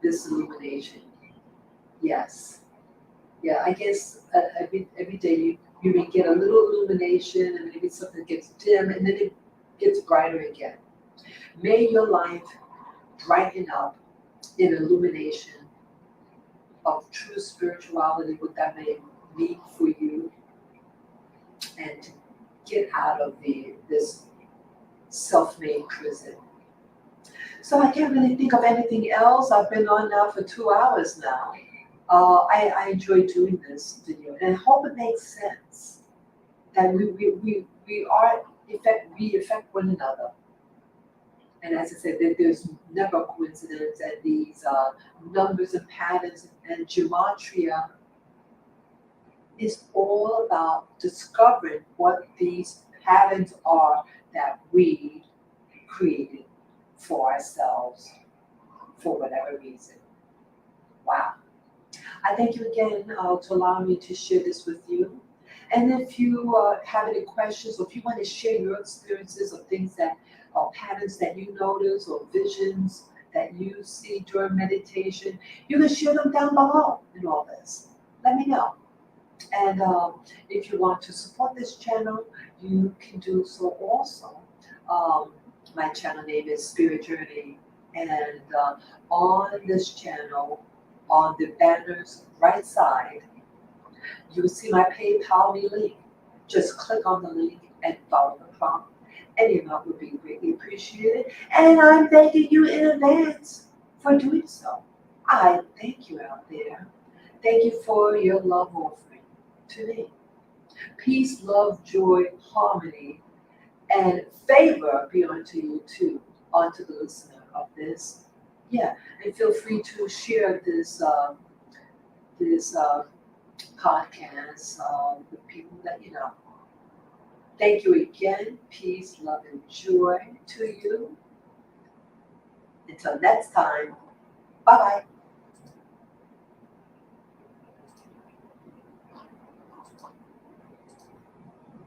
This illumination, yes. Yeah, I guess every day you may get a little illumination, and maybe something gets dim, and then it gets brighter again. May your life brighten up in illumination of true spirituality, what that may mean for you, and to get out of this self-made prison. So I can't really think of anything else. I've been on now for 2 hours now. I enjoy doing this video, and I hope it makes sense that we affect one another. And as I said, there's never a coincidence, and these numbers and patterns and gematria is all about discovering what these patterns are that we created for ourselves for whatever reason. Wow. I thank you again to allow me to share this with you. And if you have any questions, or if you want to share your experiences of things that or patterns that you notice, or visions that you see during meditation, you can share them down below in all this. Let me know. And if you want to support this channel, you can do so also. My channel name is Spirit Journey, and on this channel, on the banner's right side, you will see my PayPal me link. Just click on the link and follow the prompt. Any amount would be greatly appreciated, and I'm thanking you in advance for doing so. I thank you out there. Thank you for your love offering to me. Peace, love, joy, harmony, and favor be unto you too, unto the listener of this. Yeah, and feel free to share this podcast with people that you know. Thank you again. Peace, love, and joy to you. Until next time, bye bye.